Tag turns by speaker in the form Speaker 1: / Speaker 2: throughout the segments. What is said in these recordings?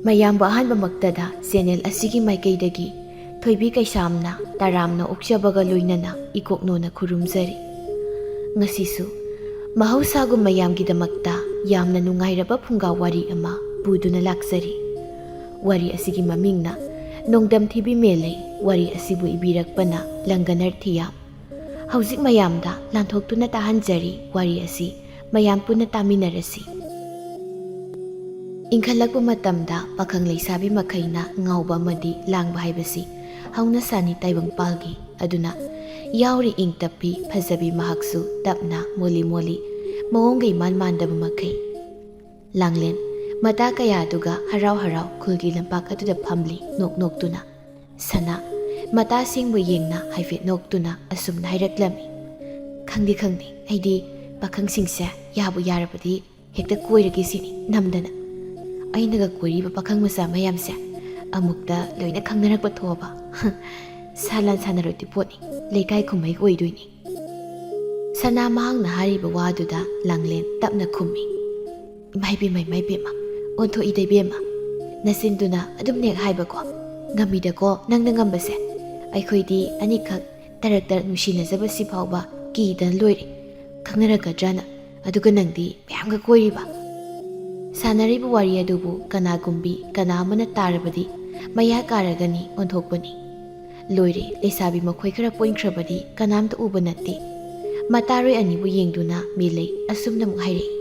Speaker 1: ꯃꯌꯥꯝꯕ ꯑꯍꯥꯟꯕꯃꯛꯇꯗ ꯆꯦꯅꯦꯜ ꯑꯁꯤꯒꯤ ꯃꯥꯏꯀꯩꯗꯒꯤ ꯊꯣꯏꯕꯤ ꯀꯩꯁꯥꯝꯅ ꯇꯔꯥꯝꯅ ꯑꯣꯛꯆꯕꯒ ꯂꯣꯏꯅꯅ ꯏꯀꯣꯛꯅꯣꯅ ꯈꯨꯔꯨꯝꯖꯔꯤ꯫ ꯉꯁꯤꯁꯨ ꯃꯍꯧꯁꯥꯒꯨꯝ ꯃꯌꯥꯝꯒꯤꯗꯃꯛꯇ ꯌꯥꯝꯅ ꯅꯨꯡꯉꯥꯏꯔꯕ ꯐꯨꯡꯒꯥ ꯋꯥꯔꯤ ꯑꯃ ꯄꯨꯗꯨꯅ ꯂꯥꯛꯆꯔꯤ꯫ ꯋꯥꯔꯤ ꯑꯁꯤꯒꯤ ꯃꯃꯤꯡꯅ ꯅꯣꯡꯗꯝꯊꯤꯕꯤ ꯃꯦꯂꯩ, ꯋꯥꯔꯤ ꯑꯁꯤꯕꯨ ꯏꯕꯤꯔꯛꯄꯅ ꯂꯪꯒꯅꯔ ꯊꯤꯌꯥꯝ꯫ ꯍꯧꯖꯤꯛ ꯃꯌꯥꯝꯗ ꯂꯥꯟꯊꯣꯛꯇꯨꯅ ꯇꯥꯍꯟꯖꯔꯤ ꯋꯥꯔꯤ ꯑꯁꯤ ꯃꯌꯥꯝ ꯄꯨꯟꯅ ꯇꯥꯃꯤꯟꯅꯔꯁꯤ꯫ ꯏꯪꯈꯠꯂꯛꯄ ꯃꯇꯝꯗ ꯄꯥꯈꯪ ꯂꯩꯁꯥꯕꯤ ꯃꯈꯩꯅ ꯉꯥꯎꯕ ꯑꯃꯗꯤ ꯂꯥꯡꯕ ꯍꯥꯏꯕꯁꯤ ꯍꯧꯅꯁꯥꯅꯤ ꯇꯥꯏꯕꯪꯄꯥꯜꯒꯤ, ꯑꯗꯨꯅ ꯌꯥꯎꯔꯤ ꯏꯪ ꯇꯞꯄꯤ ꯐꯖꯕꯤ ꯃꯍꯥꯛꯁꯨ ꯇꯞꯅ ꯃꯣꯜꯂꯤ ꯃꯣꯜꯂꯤ ꯃꯑꯣꯡꯒ ꯏꯃꯥꯟ ꯃꯥꯟꯗꯕ ꯃꯈꯩ꯫ ꯂꯥꯡꯂꯦꯟ ꯃꯇꯥ ꯀꯌꯥꯗꯨꯒ ꯍꯔꯥꯎ ꯍꯔꯥꯎ ꯈꯨꯜꯒꯤ ꯂꯝꯄꯥꯛ ꯑꯗꯨꯗ ꯐꯝꯂꯤ ꯅꯣꯛ ꯅꯣꯛꯇꯨꯅ꯫ ꯁꯅꯥ ꯃꯇꯥꯁꯤꯡꯕꯨ ꯌꯦꯡꯅ ꯍꯥꯏꯐꯦꯠ ꯅꯣꯛꯇꯨꯅ ꯑꯁꯨꯝꯅ ꯍꯥꯏꯔꯛꯂꯝꯃꯤ꯫ ꯈꯪꯗꯦ ꯑꯩꯗꯤ ꯄꯥꯈꯪꯁꯤꯡꯁꯦ ꯌꯥꯕꯨ ꯌꯥꯔꯕꯗꯤ ꯍꯦꯛꯇ ꯀꯣꯏꯔꯒꯦ ꯁꯤꯅꯤ ꯅꯝꯗꯅ꯫ ꯑꯩꯅꯒ ꯀꯣꯏꯔꯤꯕ ꯄꯥꯈꯪ ꯃꯆꯥ ꯃꯌꯥꯝꯁꯦ ꯑꯃꯨꯛꯇ ꯂꯣꯏꯅ ꯈꯪꯅꯔꯛꯄ ꯊꯣꯛꯑꯕ ꯁꯥꯂꯥꯟ ꯁꯥꯟꯅꯔꯣꯏꯗꯤ ꯄꯣꯠꯅꯤ, ꯂꯩꯀꯥꯏ ꯈꯨꯝꯍꯩ ꯑꯣꯏꯗꯣꯏꯅꯤ꯫ ꯁꯅꯥ ꯃꯍꯥꯛꯅ ꯍꯥꯏꯔꯤꯕ ꯋꯥꯗꯨꯗ ꯂꯥꯡꯂꯦꯟ ꯇꯞꯅ ꯈꯨꯝꯃꯤ꯫ ꯏꯃꯥꯏꯕꯦꯝꯃ ꯑꯣꯟꯊꯣꯛꯏꯗ ꯏꯕꯦꯝꯃ, ꯅꯆꯤꯟꯗꯨꯅ ꯑꯗꯨꯝꯅꯦꯛ ꯍꯥꯏꯕꯀꯣ, ꯉꯝꯃꯤꯗꯀꯣ ꯅꯪꯅ ꯉꯝꯕꯁꯦ꯫ ꯑꯩꯈꯣꯏꯗꯤ ꯑꯅꯤꯈꯛ ꯇꯔꯛ ꯇꯔꯛ ꯅꯨꯡꯁꯤꯅꯖꯕꯁꯤ ꯐꯥꯎꯕ ꯀꯤꯗꯅ ꯂꯣꯏꯔꯦ, ꯈꯪꯅꯔꯛꯀꯗ꯭ꯔꯅ, ꯑꯗꯨꯒ ꯅꯪꯗꯤ ꯃꯌꯥꯝꯒ ꯀꯣꯏꯔꯤꯕ꯫ ꯁꯥꯟꯅꯔꯤꯕ ꯋꯥꯔꯤ ꯑꯗꯨꯕꯨ ꯀꯅꯥꯒꯨꯝꯕꯤ ꯀꯅꯥ ꯑꯃꯅ ꯇꯥꯔꯕꯗꯤ ꯃꯌꯥ ꯀꯥꯔꯒꯅꯤ ꯑꯣꯟꯊꯣꯛꯄꯅꯤ꯫ ꯂꯣꯏꯔꯦ, ꯂꯩꯁꯥꯕꯤ ꯃꯈꯣꯏ ꯈꯔ ꯄꯣꯏꯟꯈ꯭ꯔꯕꯗꯤ ꯀꯅꯥꯝꯇ ꯎꯕ ꯅꯠꯇꯦ꯫ ꯃꯇꯥꯔꯣꯏ ꯑꯅꯤꯕꯨ ꯌꯦꯡꯗꯨꯅ ꯃꯦꯂꯩ ꯑꯁꯨꯝꯅ ꯑꯃꯨꯛ ꯍꯥꯏꯔꯛꯏ꯫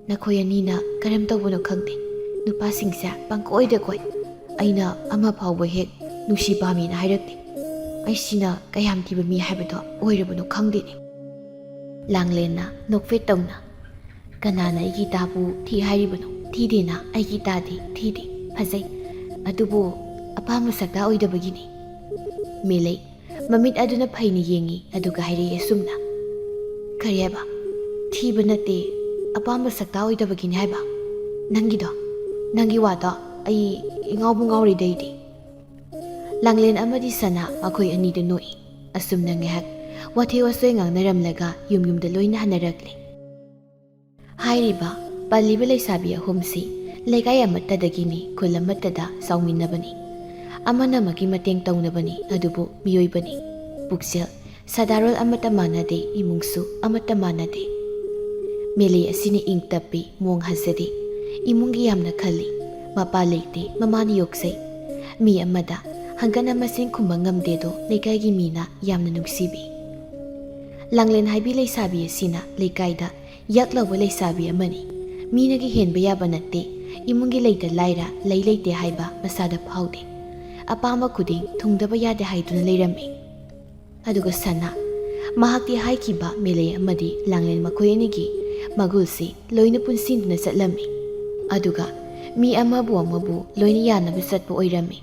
Speaker 1: ꯅꯈꯣꯏ ꯑꯅꯤꯅ ꯀꯔꯝ ꯇꯧꯕꯅꯣ ꯈꯪꯗꯦ, ꯅꯨꯄꯥꯁꯤꯡꯁꯦ ꯄꯪꯀꯣꯏꯗ ꯀꯣꯏ, ꯑꯩꯅ ꯑꯃ ꯐꯥꯎꯕ ꯍꯦꯛ ꯅꯨꯡꯁꯤ ꯄꯥꯝꯃꯤꯅ ꯍꯥꯏꯔꯛꯇꯦ꯫ ꯑꯩꯁꯤꯅ ꯀꯌꯥꯝ ꯊꯤꯕ ꯃꯤ ꯍꯥꯏꯕꯗꯣ ꯑꯣꯏꯔꯕꯅꯣ ꯈꯪꯗꯦꯅꯦ꯫ ꯂꯥꯡꯂꯦꯟꯅ ꯅꯣꯛꯐꯦꯠ ꯇꯧꯅ, ꯀꯅꯥꯅ ꯑꯩꯒꯤ ꯏꯇꯥꯕꯨ ꯊꯤ ꯍꯥꯏꯔꯤꯕꯅꯣ? ꯊꯤꯗꯦꯅ, ꯑꯩꯒꯤ ꯏꯇꯥꯗꯤ ꯊꯤꯗꯦ, ꯐꯖꯩ, ꯑꯗꯨꯕꯨ ꯑꯄꯥꯝꯕ ꯁꯛꯇꯥ ꯑꯣꯏꯗꯕꯒꯤꯅꯤ꯫ ꯃꯦꯂꯩ ꯃꯃꯤꯠ ꯑꯗꯨꯅ ꯐꯩꯅ ꯌꯦꯡꯉꯤ, ꯑꯗꯨꯒ ꯍꯥꯏꯔꯛꯏ ꯑꯁꯨꯝꯅ꯫ ꯀꯔꯤ ꯍꯥꯏꯕ? ꯊꯤꯕ ꯅꯠꯇꯦ, ꯑꯄꯥꯝꯕ ꯁꯛꯇꯥ ꯑꯣꯏꯗꯕꯒꯤꯅꯤ ꯍꯥꯏꯕ? ꯅꯪꯒꯤ ꯋꯥꯗꯣ ꯑꯩ ꯏꯉꯥꯎꯕꯨ ꯉꯥꯎꯔꯤꯗ ꯑꯩꯗꯤ꯫ ꯂꯥꯡꯂꯦꯟ ꯑꯃꯗꯤ ꯁꯅꯥ ꯃꯈꯣꯏ ꯑꯅꯤꯗꯨ ꯅꯣꯛꯏ꯫ ꯑꯁꯨꯝꯅ ꯉꯥꯏꯍꯥꯛ ꯋꯥꯊꯤ ꯋꯥꯆꯣꯏ ꯉꯥꯡꯅꯔꯝꯂꯒ ꯌꯨꯝꯗ ꯂꯣꯏꯅ ꯍꯟꯅꯔꯛꯂꯤ꯫ ꯍꯥꯏꯔꯤꯕ ꯄꯜꯂꯤꯕ ꯂꯩꯁꯥꯕꯤ ꯑꯍꯨꯝꯁꯤ ꯂꯩꯀꯥꯏ ꯑꯃꯠꯇꯗꯒꯤꯅꯤ, ꯈꯨꯜ ꯑꯃꯠꯇꯗ ꯆꯥꯎꯃꯤꯟꯅꯕꯅꯤ, ꯑꯃꯅ ꯑꯃꯒꯤ ꯃꯇꯦꯡ ꯇꯧꯅꯕꯅꯤ, ꯑꯗꯨꯕꯨ ꯃꯤꯑꯣꯏꯕꯅꯤ꯫ ꯄꯨꯛꯆꯦꯜ ꯁꯥꯗꯥꯔꯣꯜ ꯑꯃꯠꯇ ꯃꯥꯟꯅꯗꯦ, ꯏꯃꯨꯡꯁꯨ ꯑꯃꯠꯇ ꯃꯥꯟꯅꯗꯦ꯫ ꯃꯦꯂꯩ ꯑꯁꯤꯅ ꯏꯪ ꯇꯞꯄꯤ, ꯃꯣꯡ ꯍꯥꯖꯗꯦ, ꯏꯃꯨꯡꯒꯤ ꯌꯥꯝꯅ ꯈꯜꯂꯤ, ꯃꯄꯥ ꯂꯩꯇꯦ, ꯃꯃꯥꯅ ꯌꯣꯛꯆꯩ, ꯃꯤ ꯑꯃꯗ ꯍꯪꯒꯠꯅ ꯃꯁꯤꯡ ꯈꯨꯝꯕ ꯉꯝꯗꯦꯗꯣ ꯂꯩꯀꯥꯏꯒꯤ ꯃꯤꯅ ꯌꯥꯝꯅ ꯅꯨꯡꯁꯤꯕꯤ꯫ ꯂꯥꯡꯂꯦꯟ ꯍꯥꯏꯕꯤ ꯂꯩꯁꯥꯕꯤ ꯑꯁꯤꯅ ꯂꯩꯀꯥꯏꯗ ꯌꯛꯂꯧꯕ ꯂꯩꯁꯥꯕꯤ ꯑꯃꯅꯤ꯫ ꯃꯤꯅꯒꯤ ꯍꯦꯟꯕ ꯌꯥꯕ ꯅꯠꯇꯦ, ꯏꯃꯨꯡꯒꯤ ꯂꯩꯇ ꯂꯥꯏꯔ ꯂꯩ ꯂꯩꯇꯦ ꯍꯥꯏꯕ ꯃꯁꯥꯗ ꯐꯥꯎꯗꯦ, ꯑꯄꯥꯝꯕ ꯈꯨꯗꯤꯡ ꯊꯨꯡꯗꯕ ꯌꯥꯗꯦ ꯍꯥꯏꯗꯨꯅ ꯂꯩꯔꯝꯃꯤ꯫ ꯑꯗꯨꯒ ꯁꯅꯥ ꯃꯍꯥꯛꯇꯤ ꯍꯥꯏꯈꯤꯕ ꯃꯦꯂꯩ ꯑꯃꯗꯤ ꯂꯥꯡꯂꯦꯟ ꯃꯈꯣꯏ ꯑꯅꯤꯒꯤ ꯃꯒꯨꯜꯁꯤ ꯂꯣꯏꯅ ꯄꯨꯟꯁꯤꯟꯗꯨꯅ ꯆꯠꯂꯝꯃꯤ, ꯑꯗꯨꯒ ꯃꯤ ꯑꯃꯕꯨ ꯂꯣꯏꯅ ꯌꯥꯅꯕ ꯆꯠꯄ ꯑꯣꯏꯔꯝꯃꯤ꯫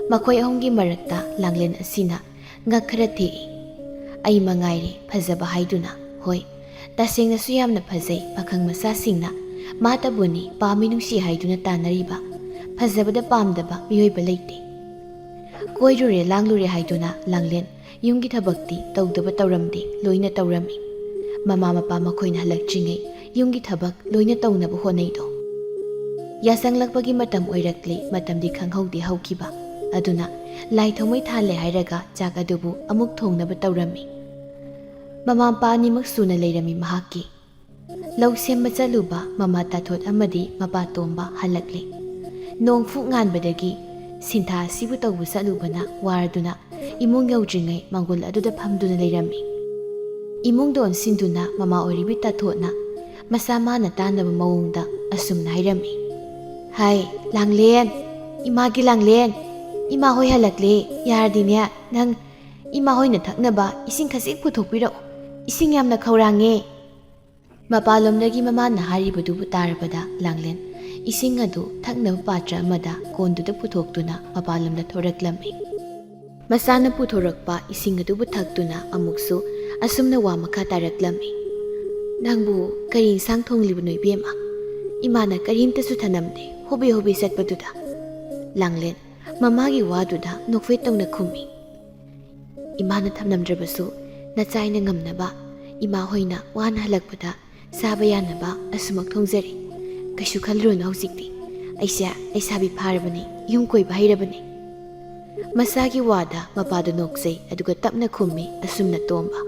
Speaker 1: ꯃꯈꯣꯏ ꯑꯍꯨꯝꯒꯤ ꯃꯔꯛꯇ ꯂꯥꯡꯂꯦꯟ ꯑꯁꯤꯅ ꯉꯛ ꯈꯔ ꯊꯦꯛꯏ꯫ ꯑꯩ ꯃꯉꯥꯏꯔꯦ ꯐꯖꯕ ꯍꯥꯏꯗꯨꯅ, ꯍꯣꯏ ꯇꯁꯦꯡꯅꯁꯨ ꯌꯥꯝꯅ ꯐꯖꯩ, ꯄꯥꯈꯪ ꯃꯆꯥꯁꯤꯡꯅ ꯃꯥꯇꯕꯨꯅꯤ ꯄꯥꯝꯃꯤ ꯅꯨꯡꯁꯤ ꯍꯥꯏꯗꯨꯅ ꯇꯥꯟꯅꯔꯤꯕ, ꯐꯖꯕꯗ ꯄꯥꯝꯗꯕ ꯃꯤꯑꯣꯏꯕ ꯂꯩꯇꯦ꯫ ꯀꯣꯏꯔꯨꯔꯦ ꯂꯥꯡꯂꯨꯔꯦ ꯍꯥꯏꯗꯨꯅ ꯂꯥꯡꯂꯦꯟ ꯌꯨꯝꯒꯤ ꯊꯕꯛꯇꯤ ꯇꯧꯗꯕ ꯇꯧꯔꯝꯗꯦ, ꯂꯣꯏꯅ ꯇꯧꯔꯝꯃꯤ꯫ ꯃꯃꯥ ꯃꯄꯥ ꯃꯈꯣꯏꯅ ꯍꯜꯂꯛꯇ꯭ꯔꯤꯉꯩ ꯌꯨꯝꯒꯤ ꯊꯕꯛ ꯂꯣꯏꯅ ꯇꯧꯅꯕ ꯍꯣꯠꯅꯩꯗꯣ꯫ ꯌꯥꯆꯪꯂꯛꯄꯒꯤ ꯃꯇꯝ ꯑꯣꯏꯔꯛꯂꯦ, ꯃꯇꯝꯗꯤ ꯈꯪꯍꯧꯗꯦ ꯍꯧꯈꯤꯕ, ꯑꯗꯨꯅ ꯂꯥꯏ ꯊꯥꯎꯃꯩ ꯊꯥꯜꯂꯦ ꯍꯥꯏꯔꯒ ꯆꯥꯛ ꯑꯗꯨꯕꯨ ꯑꯃꯨꯛ ꯊꯣꯡꯅꯕ ꯇꯧꯔꯝꯃꯤ꯫ ꯃꯃꯥ ꯃꯄꯥ ꯑꯅꯤꯃꯛ ꯁꯨꯅ ꯂꯩꯔꯝꯃꯤ ꯃꯍꯥꯛꯀꯤ꯫ ꯂꯧ ꯁꯦꯝꯕ ꯆꯠꯂꯨꯕ ꯃꯃꯥ ꯇꯥꯊꯣꯠ ꯑꯃꯗꯤ ꯃꯄꯥ ꯇꯣꯝꯕ ꯍꯜꯂꯛꯂꯦ꯫ ꯅꯣꯡ ꯐꯨꯛ ꯉꯥꯟꯕꯗꯒꯤ ꯁꯤꯟꯊꯥ ꯑꯁꯤꯕꯨ ꯇꯧꯕ ꯆꯠꯂꯨꯕꯅ ꯋꯥꯔꯗꯨꯅ ꯏꯃꯨꯡ ꯌꯧꯗ꯭ꯔꯤꯉꯩ ꯃꯥꯡꯒꯣꯜ ꯑꯗꯨꯗ ꯐꯝꯗꯨꯅ ꯂꯩꯔꯝꯃꯤ꯫ ꯏꯃꯨꯡꯗ ꯑꯣꯟꯁꯤꯟꯗꯨꯅ ꯃꯃꯥ ꯑꯣꯏꯔꯤꯕꯤ ꯇꯥꯊꯣꯠꯅ ꯃꯁꯥ ꯃꯥꯅ ꯇꯥꯟꯅꯕ ꯃꯑꯣꯡꯗ ꯑꯁꯨꯝꯅ ꯍꯥꯏꯔꯝꯃꯤ꯫ ꯍꯥꯏ ꯂꯥꯡꯂꯦꯟ, ꯏꯃꯥꯒꯤ ꯂꯥꯡꯂꯦꯟ, ꯏꯃꯥ ꯍꯣꯏ ꯍꯜꯂꯛꯂꯦ, ꯌꯥꯔꯗꯤꯅꯦ ꯅꯪ ꯏꯃꯥ ꯍꯣꯏꯅ ꯊꯛꯅꯕ ꯏꯁꯤꯡ ꯈꯖꯤꯛ ꯄꯨꯊꯣꯛꯄꯤꯔꯛꯑꯣ, ꯏꯁꯤꯡ ꯌꯥꯝꯅ ꯈꯧꯔꯥꯡꯉꯦ꯫ ꯃꯄꯥꯟꯂꯣꯝꯗꯒꯤ ꯃꯃꯥꯅ ꯍꯥꯏꯔꯤꯕꯗꯨꯕꯨ ꯇꯥꯔꯕꯗ ꯂꯥꯡꯂꯦꯟ ꯏꯁꯤꯡ ꯑꯗꯨ ꯊꯛꯅꯕ ꯄꯥꯇ꯭ꯔ ꯑꯃꯗ ꯀꯣꯟꯗꯨꯗ ꯄꯨꯊꯣꯛꯇꯨꯅ ꯃꯄꯥꯟꯂꯣꯝꯗ ꯊꯣꯔꯛꯂꯝꯃꯤ꯫ ꯃꯁꯥꯅ ꯄꯨꯊꯣꯔꯛꯄ ꯏꯁꯤꯡ ꯑꯗꯨꯕꯨ ꯊꯛꯇꯨꯅ ꯑꯃꯨꯛꯁꯨ ꯑꯁꯨꯝꯅ ꯋꯥ ꯃꯈꯥ ꯇꯥꯔꯛꯂꯝꯃꯤ꯫ ꯅꯪꯕꯨ ꯀꯔꯤ ꯏꯟꯁꯥꯡ ꯊꯣꯡꯂꯤꯕꯅꯣ ꯏꯕꯦꯝꯃ? ꯏꯃꯥꯅ ꯀꯔꯤꯝꯇꯁꯨ ꯊꯅꯝꯗꯦ, ꯍꯣꯕꯦ ꯍꯣꯕꯦ ꯆꯠꯄꯗꯨꯗ꯫ ꯂꯥꯡꯂꯦꯟ ꯃꯃꯥꯒꯤ ꯋꯥꯗꯨꯗ ꯅꯣꯛꯐꯦꯠ ꯇꯧꯅ ꯈꯨꯝꯃꯤ꯫ ꯏꯃꯥꯅ ꯊꯝꯂꯝꯗ꯭ꯔꯕꯁꯨ ꯅꯆꯥꯏꯅ ꯉꯝꯅꯕ, ꯏꯃꯥ ꯍꯣꯏꯅ ꯋꯥꯅ ꯍꯜꯂꯛꯄꯗ ꯆꯥꯕ ꯌꯥꯅꯕ ꯑꯁꯨꯃꯛ ꯊꯣꯡꯖꯔꯤ, ꯀꯩꯁꯨ ꯈꯜꯂꯨꯔꯅꯨ ꯍꯧꯖꯤꯛꯇꯤ, ꯑꯩꯁꯦ ꯂꯩꯁꯥꯕꯤ ꯐꯥꯔꯕꯅꯤ, ꯌꯨꯝ ꯀꯣꯏꯕ ꯍꯩꯔꯕꯅꯤ꯫ ꯃꯁꯥꯒꯤ ꯋꯥꯗ ꯃꯄꯥꯗꯨ ꯅꯣꯛꯆꯩ ꯑꯗꯨꯒ ꯇꯞꯅ ꯈꯨꯝꯃꯤ ꯑꯁꯨꯝꯅ ꯇꯣꯝꯕ: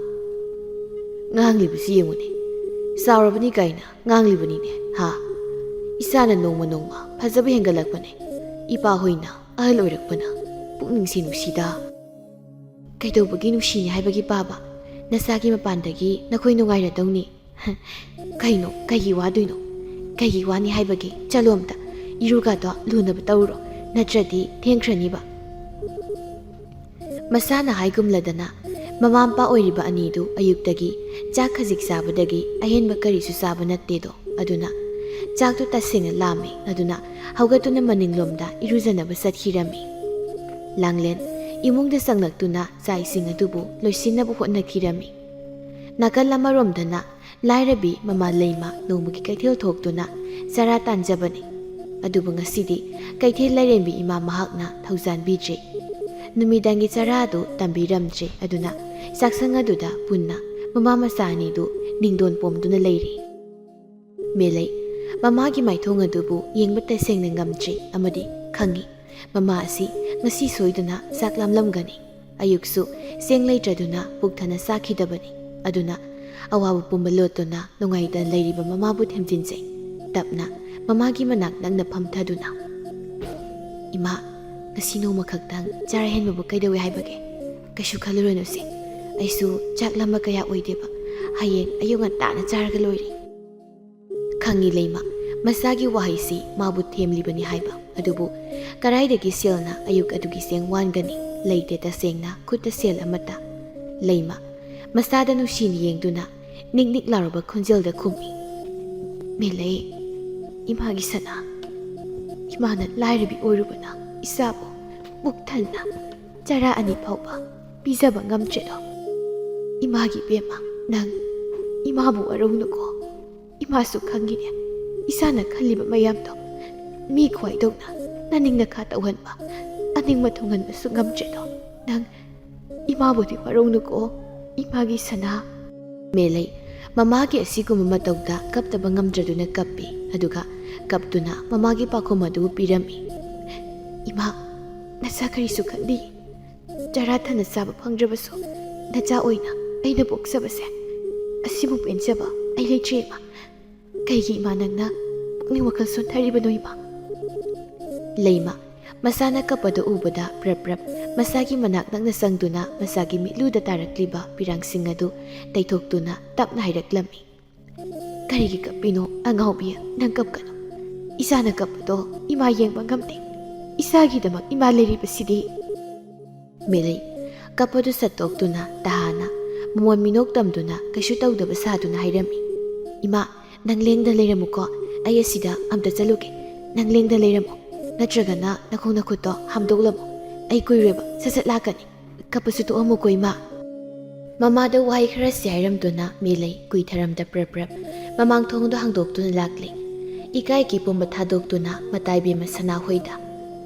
Speaker 1: ꯉꯥꯡꯂꯤꯕꯁꯤ ꯌꯦꯡꯉꯨꯅꯦ, ꯆꯥꯎꯔꯕꯅꯤ ꯀꯥꯏꯅ ꯉꯥꯡꯂꯤꯕꯅꯤꯅꯦ ꯍꯥ꯫ ꯏꯆꯥꯅ ꯅꯣꯡꯃ ꯅꯣꯡꯃ ꯐꯖꯕ ꯍꯦꯟꯒꯠꯂꯛꯄꯅꯦ, ꯏꯄꯥ ꯍꯣꯏꯅ ꯑꯍꯜ ꯑꯣꯏꯔꯛꯄꯅ ꯄꯨꯛꯅꯤꯡꯁꯤ ꯅꯨꯡꯁꯤꯗ꯫ ꯀꯩꯗꯧꯕꯒꯤ ꯅꯨꯡꯁꯤꯅꯤ ꯍꯥꯏꯕꯒꯤ ꯄꯥꯕ? ꯅꯆꯥꯒꯤ ꯃꯄꯥꯟꯗꯒꯤ ꯅꯈꯣꯏ ꯅꯨꯡꯉꯥꯏꯔꯗꯧꯅꯤ꯫ ꯀꯩꯅꯣ, ꯀꯩꯒꯤ ꯋꯥꯗꯣꯏꯅꯣ? ꯀꯩꯒꯤ ꯋꯥꯅꯤ ꯍꯥꯏꯕꯒꯤ? ꯆꯠꯂꯣ ꯑꯝꯇ ꯏꯔꯨꯒꯗꯣ ꯂꯨꯅꯕ ꯇꯧꯔꯣ, ꯅꯠꯇ꯭ꯔꯗꯤ ꯊꯦꯡꯈ꯭ꯔꯅꯤꯕ꯫ ꯃꯁꯥꯅ ꯍꯥꯏꯒꯨꯝꯂꯗꯅ ꯃꯃꯥ ꯃꯄꯥ ꯑꯣꯏꯔꯤꯕ ꯑꯅꯤꯗꯨ ꯑꯌꯨꯛꯇꯒꯤ ꯆꯥꯛ ꯈꯖꯤꯛ ꯆꯥꯕꯗꯒꯤ ꯑꯍꯦꯟꯕ ꯀꯔꯤꯁꯨ ꯆꯥꯕ ꯅꯠꯇꯦꯗꯣ, ꯑꯗꯨꯅ ꯆꯥꯛꯇꯨ ꯇꯁꯦꯡꯅ ꯂꯥꯝꯃꯤ꯫ ꯑꯗꯨꯅ ꯍꯧꯒꯠꯇꯨꯅ ꯃꯅꯤꯡꯂꯣꯝꯗ ꯏꯔꯨꯖꯅꯕ ꯆꯠꯈꯤꯔꯝꯃꯤ꯫ ꯂꯥꯡꯂꯦꯟ ꯏꯃꯨꯡꯗ ꯆꯪꯂꯛꯇꯨꯅ ꯆꯥꯛ ꯏꯁꯤꯡ ꯑꯗꯨꯕꯨ ꯂꯣꯏꯁꯤꯟꯅꯕ ꯍꯣꯠꯅꯈꯤꯔꯝꯃꯤ꯫ ꯅꯥꯀꯜ ꯑꯃꯔꯣꯝꯗꯅ ꯂꯥꯏꯔꯕꯤ ꯃꯃꯥ ꯂꯩꯃ ꯅꯣꯡꯃꯒꯤ ꯀꯩꯊꯦꯜ ꯊꯣꯛꯇꯨꯅ ꯆꯔꯥ ꯇꯥꯟꯖꯕꯅꯤ꯫ ꯑꯗꯨꯕꯨ ꯉꯁꯤꯗꯤ ꯀꯩꯊꯦꯜ ꯂꯥꯏꯔꯦꯝꯕꯤ ꯏꯃꯥ ꯃꯍꯥꯛꯅ ꯊꯧꯖꯥꯟꯕꯤꯗ꯭ꯔꯦ, ꯅꯨꯃꯤꯗꯥꯡꯒꯤ ꯆꯔꯥ ꯑꯗꯨ ꯇꯝꯕꯤꯔꯝꯗ꯭ꯔꯦ꯫ ꯑꯗꯨꯅ ꯆꯥꯛꯁꯪ ꯑꯗꯨꯗ ꯄꯨꯟꯅ ꯃꯃꯥ ꯃꯆꯥ ꯑꯅꯤꯗꯨ ꯅꯤꯡꯗꯣꯟ ꯄꯣꯝꯗꯨꯅ ꯂꯩꯔꯤ꯫ ꯃꯦꯂꯩ ꯃꯃꯥꯒꯤ ꯃꯥꯏꯊꯣꯡ ꯑꯗꯨꯕꯨ ꯌꯦꯡꯕ ꯇꯁꯦꯡꯅ ꯉꯝꯗ꯭ꯔꯤ ꯑꯃꯗꯤ ꯈꯪꯏ ꯃꯃꯥ ꯑꯁꯤ ꯉꯁꯤ ꯁꯣꯏꯗꯅ ꯆꯥꯛ ꯂꯥꯝꯂꯝꯒꯅꯤ꯫ ꯑꯌꯨꯛꯁꯨ ꯆꯦꯡ ꯂꯩꯇ꯭ꯔꯗꯨꯅ ꯄꯨꯛꯊꯟꯅ ꯆꯥꯈꯤꯗꯕꯅꯤ꯫ ꯑꯗꯨꯅ ꯑꯋꯥꯕ ꯄꯨꯝꯕ ꯂꯣꯠꯇꯨꯅ ꯅꯨꯡꯉꯥꯏꯇꯅ ꯂꯩꯔꯤꯕ ꯃꯃꯥꯕꯨ ꯊꯦꯝꯖꯤꯟꯖꯩ꯫ ꯇꯞꯅ ꯃꯃꯥꯒꯤ ꯃꯅꯥꯛ ꯅꯛꯅ ꯐꯝꯊꯗꯨꯅ: ꯏꯃꯥ, ꯉꯁꯤ ꯅꯣꯡꯃ ꯈꯛꯇꯪ ꯆꯔꯥ ꯍꯦꯟꯕꯕꯨ ꯀꯩꯗꯧꯋꯦ ꯍꯥꯏꯕꯒꯦ? ꯀꯩꯁꯨ ꯈꯜꯂꯨꯔꯅꯨꯁꯦ, ꯑꯩꯁꯨ ꯆꯥꯛ ꯂꯥꯝꯕ ꯀꯌꯥ ꯑꯣꯏꯗꯦꯕ, ꯍꯌꯦꯡ ꯑꯌꯨꯛ ꯉꯟꯇꯥꯅ ꯆꯥꯔꯒ ꯂꯣꯏꯔꯦ꯫ ꯈꯪꯏ ꯂꯩꯃ ꯃꯁꯥꯒꯤ ꯋꯥꯍꯩꯁꯤ ꯃꯥꯕꯨ ꯊꯦꯝꯂꯤꯕꯅꯤ ꯍꯥꯏꯕ, ꯑꯗꯨꯕꯨ ꯀꯔꯥꯏꯗꯒꯤ ꯁꯦꯜꯅ ꯑꯌꯨꯛ ꯑꯗꯨꯒꯤ ꯆꯦꯡ ꯋꯥꯟꯒꯅꯤ? ꯂꯩꯇꯦ ꯇꯁꯦꯡꯅ ꯈꯨꯠꯇ ꯁꯦꯜ ꯑꯃꯠꯇ꯫ ꯂꯩꯃ ꯃꯁꯥꯗ ꯅꯨꯡꯁꯤꯅ ꯌꯦꯡꯗꯨꯅ ꯅꯤꯛ ꯅꯤꯛ ꯂꯥꯎꯔꯕ ꯈꯣꯟꯖꯦꯜꯗ ꯈꯨꯝꯃꯤ: ꯃꯦꯂꯩ, ꯏꯃꯥꯒꯤ ꯁꯅꯥ, ꯏꯃꯥꯅ ꯂꯥꯏꯔꯕꯤ ꯑꯣꯏꯔꯨꯕꯅ ꯏꯆꯥꯕꯨ ꯄꯨꯛ ꯊꯟꯅ ꯆꯔꯥ 2 ꯐꯥꯎꯕ ꯄꯤꯖꯕ ꯉꯝꯗ꯭ꯔꯦꯗꯣ꯫ ꯏꯃꯥꯒꯤ ꯏꯕꯦꯝꯃ, ꯅꯪ ꯏꯃꯥꯕꯨ ꯋꯥꯔꯧꯅꯨꯀꯣ꯫ ꯏꯃꯥꯁꯨ ꯈꯪꯉꯤꯅꯦ, ꯏꯁꯥꯅ ꯈꯜꯂꯤꯕ ꯃꯌꯥꯝꯗꯣ ꯃꯤ ꯈ꯭ꯋꯥꯏꯗꯧꯅ ꯅꯅꯤꯡ ꯅꯈꯥ ꯇꯧꯍꯟꯕ, ꯑꯅꯤꯡꯕ ꯊꯨꯡꯍꯟꯕꯁꯨ ꯉꯝꯗ꯭ꯔꯦꯗꯣ꯫ ꯅꯪ ꯏꯃꯥꯕꯨꯗꯤ ꯋꯥꯔꯧꯅꯨꯀꯣ, ꯏꯃꯥꯒꯤ ꯁꯅꯥ꯫ ꯃꯦꯂꯩ ꯃꯃꯥꯒꯤ ꯑꯁꯤꯒꯨꯝꯕ ꯃꯇꯧꯗ ꯀꯞꯇꯕ ꯉꯝꯗ꯭ꯔꯗꯨꯅ ꯀꯞꯄꯤ, ꯑꯗꯨꯒ ꯀꯞꯇꯨꯅ ꯃꯃꯥꯒꯤ ꯄꯥꯈꯨꯝ ꯑꯗꯨꯕꯨ ꯄꯤꯔꯝꯃꯤ: ꯏꯃꯥ, ꯅꯆꯥ ꯀꯔꯤꯁꯨ ꯈꯟꯕꯤ, ꯆꯔꯥ ꯊꯟꯅ ꯆꯥꯕ ꯐꯪꯗ꯭ꯔꯕꯁꯨ ꯅꯆꯥ ꯑꯣꯏꯅ ꯑꯩꯅ ꯄꯣꯛꯆꯕꯁꯦ ꯑꯁꯤꯃꯨꯛ ꯄꯦꯟꯖꯕ ꯑꯩ ꯂꯩꯇ꯭ꯔꯦ ꯏꯃꯥ꯫ ꯀꯩꯒꯤ ꯏꯃꯥ ꯅꯪꯅ ꯄꯨꯛꯅꯤꯡ ꯋꯥꯈꯜ ꯁꯣꯟꯊꯔꯤꯕꯅꯣ ꯏꯃꯥ? ꯂꯩꯃ ꯃꯁꯥꯅ ꯀꯞꯄꯗ ꯎꯕꯗ ꯄ꯭ꯔꯞ ꯄ꯭ꯔꯞ ꯃꯁꯥꯒꯤ ꯃꯅꯥꯛ ꯅꯛꯅ ꯆꯪꯗꯨꯅ ꯃꯁꯥꯒꯤ ꯃꯤꯠꯂꯨꯗ ꯇꯥꯔꯛꯂꯤꯕ ꯄꯤꯔꯥꯡꯁꯤꯡ ꯑꯗꯨ ꯇꯩꯊꯣꯛꯇꯨꯅ ꯇꯞꯅ ꯍꯥꯏꯔꯛꯂꯝꯃꯤ: ꯀꯔꯤꯒꯤ ꯀꯞꯄꯤꯅꯣ ꯑꯉꯥꯎꯕꯤ? ꯅꯪ ꯀꯞꯀꯅꯨ, ꯏꯆꯥꯅ ꯀꯞꯄꯗꯣ ꯏꯃꯥ ꯌꯦꯡꯕ ꯉꯝꯗꯦ, ꯏꯆꯥꯒꯤꯗꯃꯛ ꯏꯃꯥ ꯂꯩꯔꯤꯕꯁꯤꯗꯤ꯫ ꯃꯦꯂꯩ ꯀꯞꯄꯗꯨ ꯁꯠꯇꯣꯛꯇꯨꯅ ꯇꯍꯥꯅ ꯃꯃꯣꯟ ꯃꯤꯅꯣꯛ ꯇꯝꯗꯨꯅ ꯀꯩꯁꯨ ꯇꯧꯗꯕ ꯁꯥꯗꯨꯅ ꯍꯥꯏꯔꯝꯃꯤ: ꯏꯃꯥ, ꯅꯪ ꯂꯦꯡꯗ ꯂꯩꯔꯝꯃꯨꯀꯣ, ꯑꯩ ꯑꯁꯤꯗ ꯑꯝꯇ ꯆꯠꯂꯨꯒꯦ꯫ ꯅꯪ ꯂꯦꯡꯗ ꯂꯩꯔꯝꯃꯨ, ꯅꯠꯇ꯭ꯔꯒꯅ ꯅꯈꯣꯡ ꯅꯈꯨꯠꯇꯣ ꯍꯥꯝꯗꯣꯛꯂꯝꯃꯨ, ꯑꯩ ꯀꯨꯏꯔꯣꯏꯕ ꯁꯠ ꯁꯠ ꯂꯥꯛꯀꯅꯤ꯫ ꯀꯞꯄꯁꯨ ꯇꯣꯛꯑꯝꯃꯨꯀꯣ ꯏꯃꯥ꯫ ꯃꯃꯥꯗ ꯋꯥꯍꯩ ꯈꯔꯁꯤ ꯍꯥꯏꯔꯝꯗꯨꯅ ꯃꯦꯂꯩ ꯀꯨꯏꯊꯔꯝꯗ ꯄ꯭ꯔꯞ ꯄ꯭ꯔꯞ ꯃꯃꯥꯡ ꯊꯣꯡꯗꯣ ꯍꯥꯡꯗꯣꯛꯇꯨꯅ ꯂꯥꯛꯂꯤ꯫ ꯏꯀꯥꯏ ꯀꯤꯄꯨꯝꯕ ꯊꯥꯗꯣꯛꯇꯨꯅ ꯃꯇꯥꯏꯕꯦꯝꯃ ꯁꯅꯥꯍꯣꯏꯗ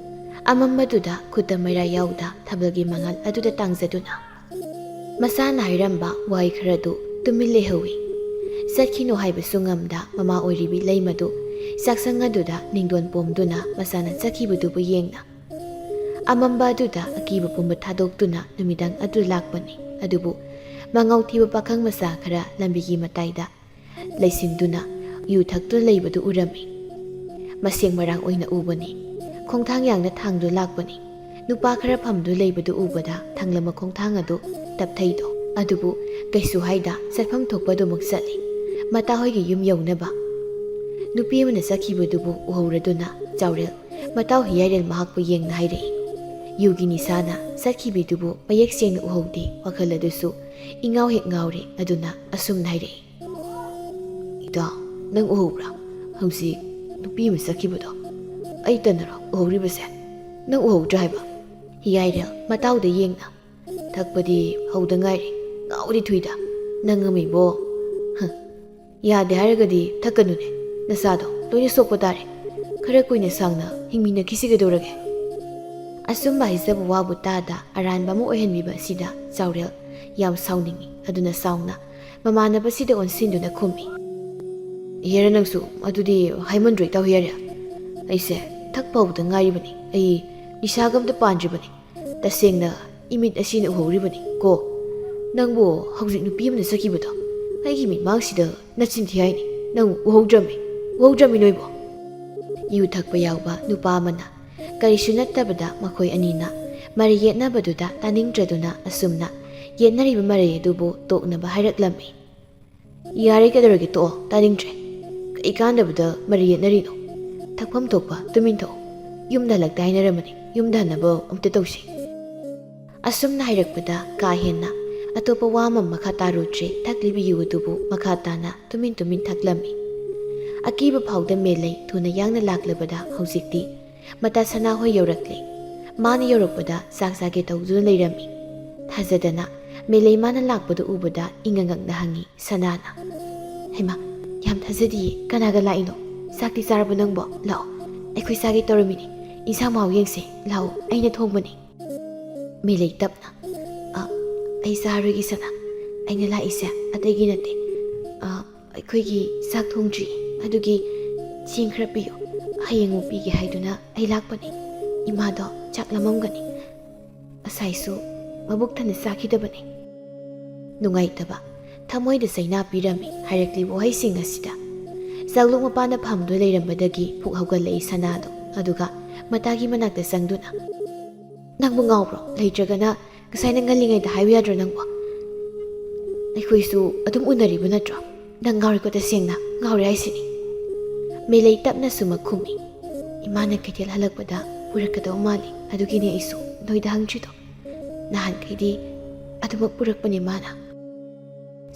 Speaker 1: ꯑꯃꯝꯕꯗꯨꯗ ꯈꯨꯠꯇ ꯃꯩꯔꯥ ꯌꯥꯎꯗ ꯊꯥꯕꯜꯒꯤ ꯃꯉꯥꯜ ꯑꯗꯨꯗ ꯇꯥꯡꯖꯗꯨꯅ ꯃꯁꯥꯅ ꯍꯥꯏꯔꯝꯕ ꯋꯥꯍꯩ ꯈꯔꯗꯨ ꯇꯨꯃꯤꯟ ꯂꯩꯍꯧꯏ꯫ ꯆꯠꯈꯤꯅꯨ ꯍꯥꯏꯕꯁꯨ ꯉꯝꯗ ꯃꯃꯥ ꯑꯣꯏꯔꯤꯕꯤ ꯂꯩꯃꯗꯨ ꯆꯥꯛꯁꯪ ꯑꯗꯨꯗ ꯅꯤꯡꯗꯣꯟ ꯄꯣꯝꯗꯨꯅ ꯃꯁꯥꯅ ꯆꯠꯈꯤꯕꯗꯨꯕꯨ ꯌꯦꯡꯅ ꯑꯃꯝꯕ ꯑꯗꯨꯗ ꯑꯀꯤꯕ ꯄꯨꯝꯕ ꯊꯥꯗꯣꯛꯇꯨꯅ ꯅꯨꯃꯤꯗꯥꯡ ꯑꯗꯨ ꯂꯥꯛꯄꯅꯤ꯫ ꯑꯗꯨꯕꯨ ꯃꯉꯥꯎ ꯊꯤꯕ ꯄꯥꯈꯪ ꯃꯆꯥ ꯈꯔ ꯂꯝꯕꯤꯒꯤ ꯃꯇꯥꯏꯗ ꯂꯩꯁꯤꯟꯗꯨꯅ ꯌꯨ ꯊꯛꯇꯨꯅ ꯂꯩꯕꯗꯨ ꯎꯔꯝꯃꯤ꯫ ꯃꯁꯦꯡ ꯃꯔꯥꯡ ꯑꯣꯏꯅ ꯎꯕꯅꯤ꯫ ꯈꯣꯡꯊꯥꯡ ꯌꯥꯡꯅ ꯊꯥꯡꯗꯨ ꯂꯥꯛꯄꯅꯤ꯫ ꯅꯨꯄꯥ ꯈꯔ ꯐꯝꯗꯨ ꯂꯩꯕꯗꯨ ꯎꯕꯗ ꯊꯪꯂꯝꯕ ꯈꯣꯡꯊꯥꯡ ꯑꯗꯨ ꯇꯞꯊꯩꯗꯣ, ꯑꯗꯨꯕꯨ ꯀꯩꯁꯨ ꯍꯥꯏꯗ ꯆꯠꯐꯝ ꯊꯣꯛꯄꯗꯨꯃꯨꯛ ꯆꯠꯂꯤ ꯃꯇꯥꯍꯣꯏꯒꯤ ꯌꯨꯝ ꯌꯧꯅꯕ꯫ ꯅꯨꯄꯤ ꯑꯃꯅ ꯆꯠꯈꯤꯕꯗꯨꯕꯨ ꯎꯍꯧꯔꯗꯨꯅ ꯆꯥꯎꯔꯦꯜ ꯃꯇꯥꯎ ꯍꯤꯌꯥꯏꯔꯦꯜ ꯃꯍꯥꯛꯄꯨ ꯌꯦꯡꯅ ꯍꯥꯏꯔꯛꯏ: ꯌꯨꯒꯤ ꯅꯤꯁꯥꯅ ꯆꯠꯈꯤꯕꯤꯗꯨꯕꯨ ꯃꯌꯦꯛ ꯁꯦꯡꯅ ꯎꯍꯧꯗꯦ, ꯋꯥꯈꯜ ꯑꯗꯨꯁꯨ ꯏꯉꯥꯎ ꯍꯦꯛ ꯉꯥꯎꯔꯦ꯫ ꯑꯗꯨꯅ ꯑꯁꯨꯝꯅ ꯍꯥꯏꯔꯛꯏ: ꯏꯇꯥꯎ, ꯅꯪ ꯎꯍꯧꯕ꯭ꯔꯥ ꯍꯧꯖꯤꯛ ꯅꯨꯄꯤ ꯑꯃ ꯆꯠꯈꯤꯕꯗꯣ? ꯑꯩ ꯇꯅꯔꯣ ꯎꯍꯧꯔꯤꯕꯁꯦ? ꯅꯪ ꯎꯍꯧꯗ꯭ꯔꯥ ꯍꯥꯏꯕ? ꯍꯤꯌꯥꯏꯔꯦꯜ ꯃꯇꯥꯎꯗ ꯌꯦꯡꯅ: ꯊꯛꯄꯗꯤ ꯍꯧꯗ ꯉꯥꯏꯔꯤ, ꯉꯥꯎꯗꯤ ꯊꯨꯏꯗ ꯅꯪ ꯉꯝꯃꯤꯕꯣ? ꯌꯥꯗꯦ ꯍꯥꯏꯔꯒꯗꯤ ꯊꯛꯀꯅꯨꯅꯦ, ꯅꯁꯥꯗꯣ ꯂꯣꯏꯅ ꯁꯣꯛꯄ ꯇꯥꯔꯦ꯫ ꯈꯔ ꯀꯨꯏꯅ ꯁꯥꯡꯅ ꯍꯤꯡꯃꯤꯟꯅꯈꯤꯁꯤ ꯀꯩꯗꯧꯔꯒꯦ? ꯑꯁꯨꯝꯕ ꯍꯥꯏꯖꯕ ꯋꯥꯕꯨ ꯇꯥꯗ ꯑꯔꯥꯟꯕ ꯑꯃ ꯑꯣꯏꯍꯟꯕꯤꯕ ꯑꯁꯤꯗ ꯆꯥꯎꯔꯦꯜ ꯌꯥꯝ ꯁꯥꯎꯅꯤꯡꯏ꯫ ꯑꯗꯨꯅ ꯁꯥꯎꯅ ꯃꯃꯥꯟꯅꯕꯁꯤꯗ ꯑꯣꯟꯁꯤꯟꯗꯨꯅ ꯈꯨꯝꯃꯤ: ꯍꯦꯔ ꯅꯪꯁꯨ ꯑꯗꯨꯗꯤ ꯍꯥꯏꯃꯟꯗ꯭ꯔꯣ ꯏꯇꯥꯎ ꯍꯤꯌꯥꯏꯔꯦꯜ? ꯑꯩꯁꯦ ꯊꯛꯄ ꯉꯥꯏꯔꯤꯕꯅꯤ ꯑꯩ ꯅꯤꯁꯥꯒ ꯑꯝꯇ ꯄꯥꯟꯗ꯭ꯔꯤꯕꯅꯤ ꯇꯁꯦꯡꯅ ꯏꯃꯤꯠ ꯑꯁꯤꯅ ꯎꯍꯧꯔꯤꯕꯅꯤ ꯀꯣ ꯅꯪꯕꯨ ꯍꯧꯖꯤꯛ ꯅꯨꯄꯤ ꯑꯃꯅ ꯆꯠꯈꯤꯕꯗꯣ ꯑꯩꯒꯤ ꯃꯤꯠꯃꯥꯡꯁꯤꯗ ꯅꯆꯤꯟ ꯊꯤ ꯍꯥꯏꯅꯤ ꯅꯪ ꯎꯍꯧꯗ꯭ꯔꯝꯃꯤ ꯅꯣꯏꯕꯣ ꯌꯨ ꯊꯛꯄ ꯌꯥꯎꯕ ꯅꯨꯄꯥ ꯑꯃꯅ ꯀꯔꯤꯁꯨ ꯅꯠꯇꯕꯗ ꯃꯈꯣꯏ ꯑꯅꯤꯅ ꯃꯔꯩ ꯌꯦꯠꯅꯕꯗꯨꯗ ꯇꯥꯅꯤꯡꯗ꯭ꯔꯗꯨꯅ ꯑꯁꯨꯝꯅ ꯌꯦꯠꯅꯔꯤꯕ ꯃꯔꯩ ꯑꯗꯨꯕꯨ ꯇꯣꯛꯅꯕ ꯍꯥꯏꯔꯛꯂꯝꯃꯤ ꯌꯥꯔꯦ ꯀꯩꯗꯧꯔꯒꯦ ꯇꯣꯛꯑꯣ ꯇꯥꯅꯤꯡꯗ꯭ꯔꯦ ꯀꯩ ꯀꯥꯟꯗꯕꯗ ꯃꯔꯩ ꯌꯦꯠꯅꯔꯤꯅꯣ ꯊꯛꯐꯝ ꯊꯣꯛꯄ ꯇꯨꯃꯤꯟ ꯊꯛꯑꯣ ꯌꯨꯝꯗ ꯍꯜꯂꯛꯇ ꯍꯥꯏꯅꯔꯝꯕꯅꯤ ꯌꯨꯝꯗ ꯍꯟꯅꯕ ꯑꯝꯇ ꯇꯧꯁꯤ ꯑꯁꯨꯝꯅ ꯍꯥꯏꯔꯛꯄꯗ ꯀꯥ ꯍꯦꯟꯅ ꯑꯇꯣꯞꯄ ꯋꯥ ꯑꯃ ꯃꯈꯥ ꯇꯥꯔꯨꯗ꯭ꯔꯦ ꯊꯛꯂꯤꯕ ꯌꯨ ꯑꯗꯨꯕꯨ ꯃꯈꯥ ꯇꯥꯅ ꯇꯨꯃꯤꯟ ꯊꯛꯂꯝꯃꯤ ꯑꯀꯤꯕ ꯐꯥꯎꯗ ꯃꯦꯂꯩ ꯊꯨꯅ ꯌꯥꯡꯅ ꯂꯥꯛꯂꯕꯗ ꯍꯧꯖꯤꯛꯇꯤ ꯃꯇꯥ ꯁꯅꯥꯍꯣꯏ ꯌꯧꯔꯛꯂꯦ ꯃꯥꯅ ꯌꯧꯔꯛꯄꯗ ꯆꯥꯛ ꯆꯥꯒꯦ ꯇꯧꯗꯨꯅ ꯂꯩꯔꯝꯃꯤ ꯊꯥꯖꯗꯅ ꯃꯦꯂꯩ ꯃꯥꯅ ꯂꯥꯛꯄꯗꯨ ꯎꯕꯗ ꯏꯪꯉꯉꯛꯅ ꯍꯪꯉꯤ ꯁꯅꯥꯅ ꯍꯩꯃꯥ ꯌꯥꯝ ꯊꯥꯖꯗꯤꯌꯦ ꯀꯅꯥꯒ ꯂꯥꯛꯏꯅꯣ ꯆꯥꯛꯇꯤ ꯆꯥꯔꯕ ꯅꯪꯕꯣ ꯂꯥꯛꯑꯣ ꯑꯩꯈꯣꯏ ꯆꯥꯒꯦ ꯇꯧꯔꯝꯃꯤꯅꯤ ꯏꯟꯁꯥꯡ ꯃꯍꯥꯎ ꯌꯦꯡꯁꯦ ꯂꯥꯛꯑꯣ ꯑꯩꯅ ꯊꯣꯡꯕꯅꯤ ꯃꯦꯂꯩ ꯇꯞꯅ ꯑꯩ ꯆꯥꯔꯣꯏꯒꯦ ꯁꯅꯥ ꯑꯩꯅ ꯂꯥꯛꯏꯁꯦ ꯑꯇꯩꯒꯤ ꯅꯠꯇꯦ ꯑꯩꯈꯣꯏꯒꯤ ꯆꯥꯛ ꯊꯣꯡꯗ꯭ꯔꯤ ꯑꯗꯨꯒꯤ ꯆꯦꯡ ꯈꯔ ꯄꯤꯌꯨ ꯍꯌꯦꯡꯃꯨꯛ ꯄꯤꯒꯦ ꯍꯥꯏꯗꯨꯅ ꯑꯩ ꯂꯥꯛꯄꯅꯤ ꯏꯃꯥꯗꯣ ꯆꯥꯛ ꯂꯥꯝꯃꯝꯒꯅꯤ ꯉꯁꯥꯏꯁꯨ ꯃꯕꯨꯛ ꯊꯟꯅ ꯆꯥꯈꯤꯗꯕꯅꯤ ꯅꯨꯡꯉꯥꯏꯇꯕ ꯊꯃꯣꯏꯗ ꯆꯩꯅꯥ ꯄꯤꯔꯝꯃꯤ ꯍꯥꯏꯔꯛꯂꯤꯕ ꯋꯥꯍꯩꯁꯤꯡ ꯑꯁꯤꯗ ꯆꯥꯛꯂꯨꯛ ꯃꯄꯥꯟꯗ ꯐꯝꯗꯨꯅ ꯂꯩꯔꯝꯕꯗꯒꯤ ꯄꯨꯛ ꯍꯧꯒꯠꯂꯛꯏ ꯁꯅꯥꯗꯣ ꯑꯗꯨꯒ ꯃꯇꯥꯒꯤ ꯃꯅꯥꯛꯇ ꯆꯪꯗꯨꯅ ꯅꯪꯕꯨ ꯉꯥꯎꯕ꯭ꯔꯣ ꯂꯩꯇ꯭ꯔꯒꯅ ꯉꯁꯥꯏꯅ ꯉꯜꯂꯤꯉꯩꯗ ꯍꯥꯏꯕ ꯌꯥꯗ꯭ꯔꯣ ꯅꯪꯕꯨ ꯑꯩꯈꯣꯏꯁꯨ ꯑꯗꯨꯝ ꯎꯅꯔꯤꯕ ꯅꯠꯇ꯭ꯔꯣ ꯅꯪ ꯉꯥꯎꯔꯦꯀꯣ ꯇꯁꯦꯡꯅ ꯉꯥꯎꯔꯦ ꯍꯥꯏꯁꯤꯅꯤ ꯃꯦꯂꯩ ꯇꯞꯅ ꯁꯨꯃꯛ ꯈꯨꯝꯃꯤ ꯏꯃꯥꯅ ꯀꯩꯊꯦꯜ ꯍꯜꯂꯛꯄꯗ ꯄꯨꯔꯛꯀꯗꯧ ꯃꯥꯜꯂꯤ ꯑꯗꯨꯒꯤꯅꯦ ꯑꯩꯁꯨ ꯅꯣꯏꯗ ꯍꯪꯗ꯭ꯔꯤꯗꯣ ꯅꯍꯥꯟꯈꯩꯗꯤ ꯑꯗꯨꯃꯛ ꯄꯨꯔꯛꯄꯅꯤ ꯃꯥꯅ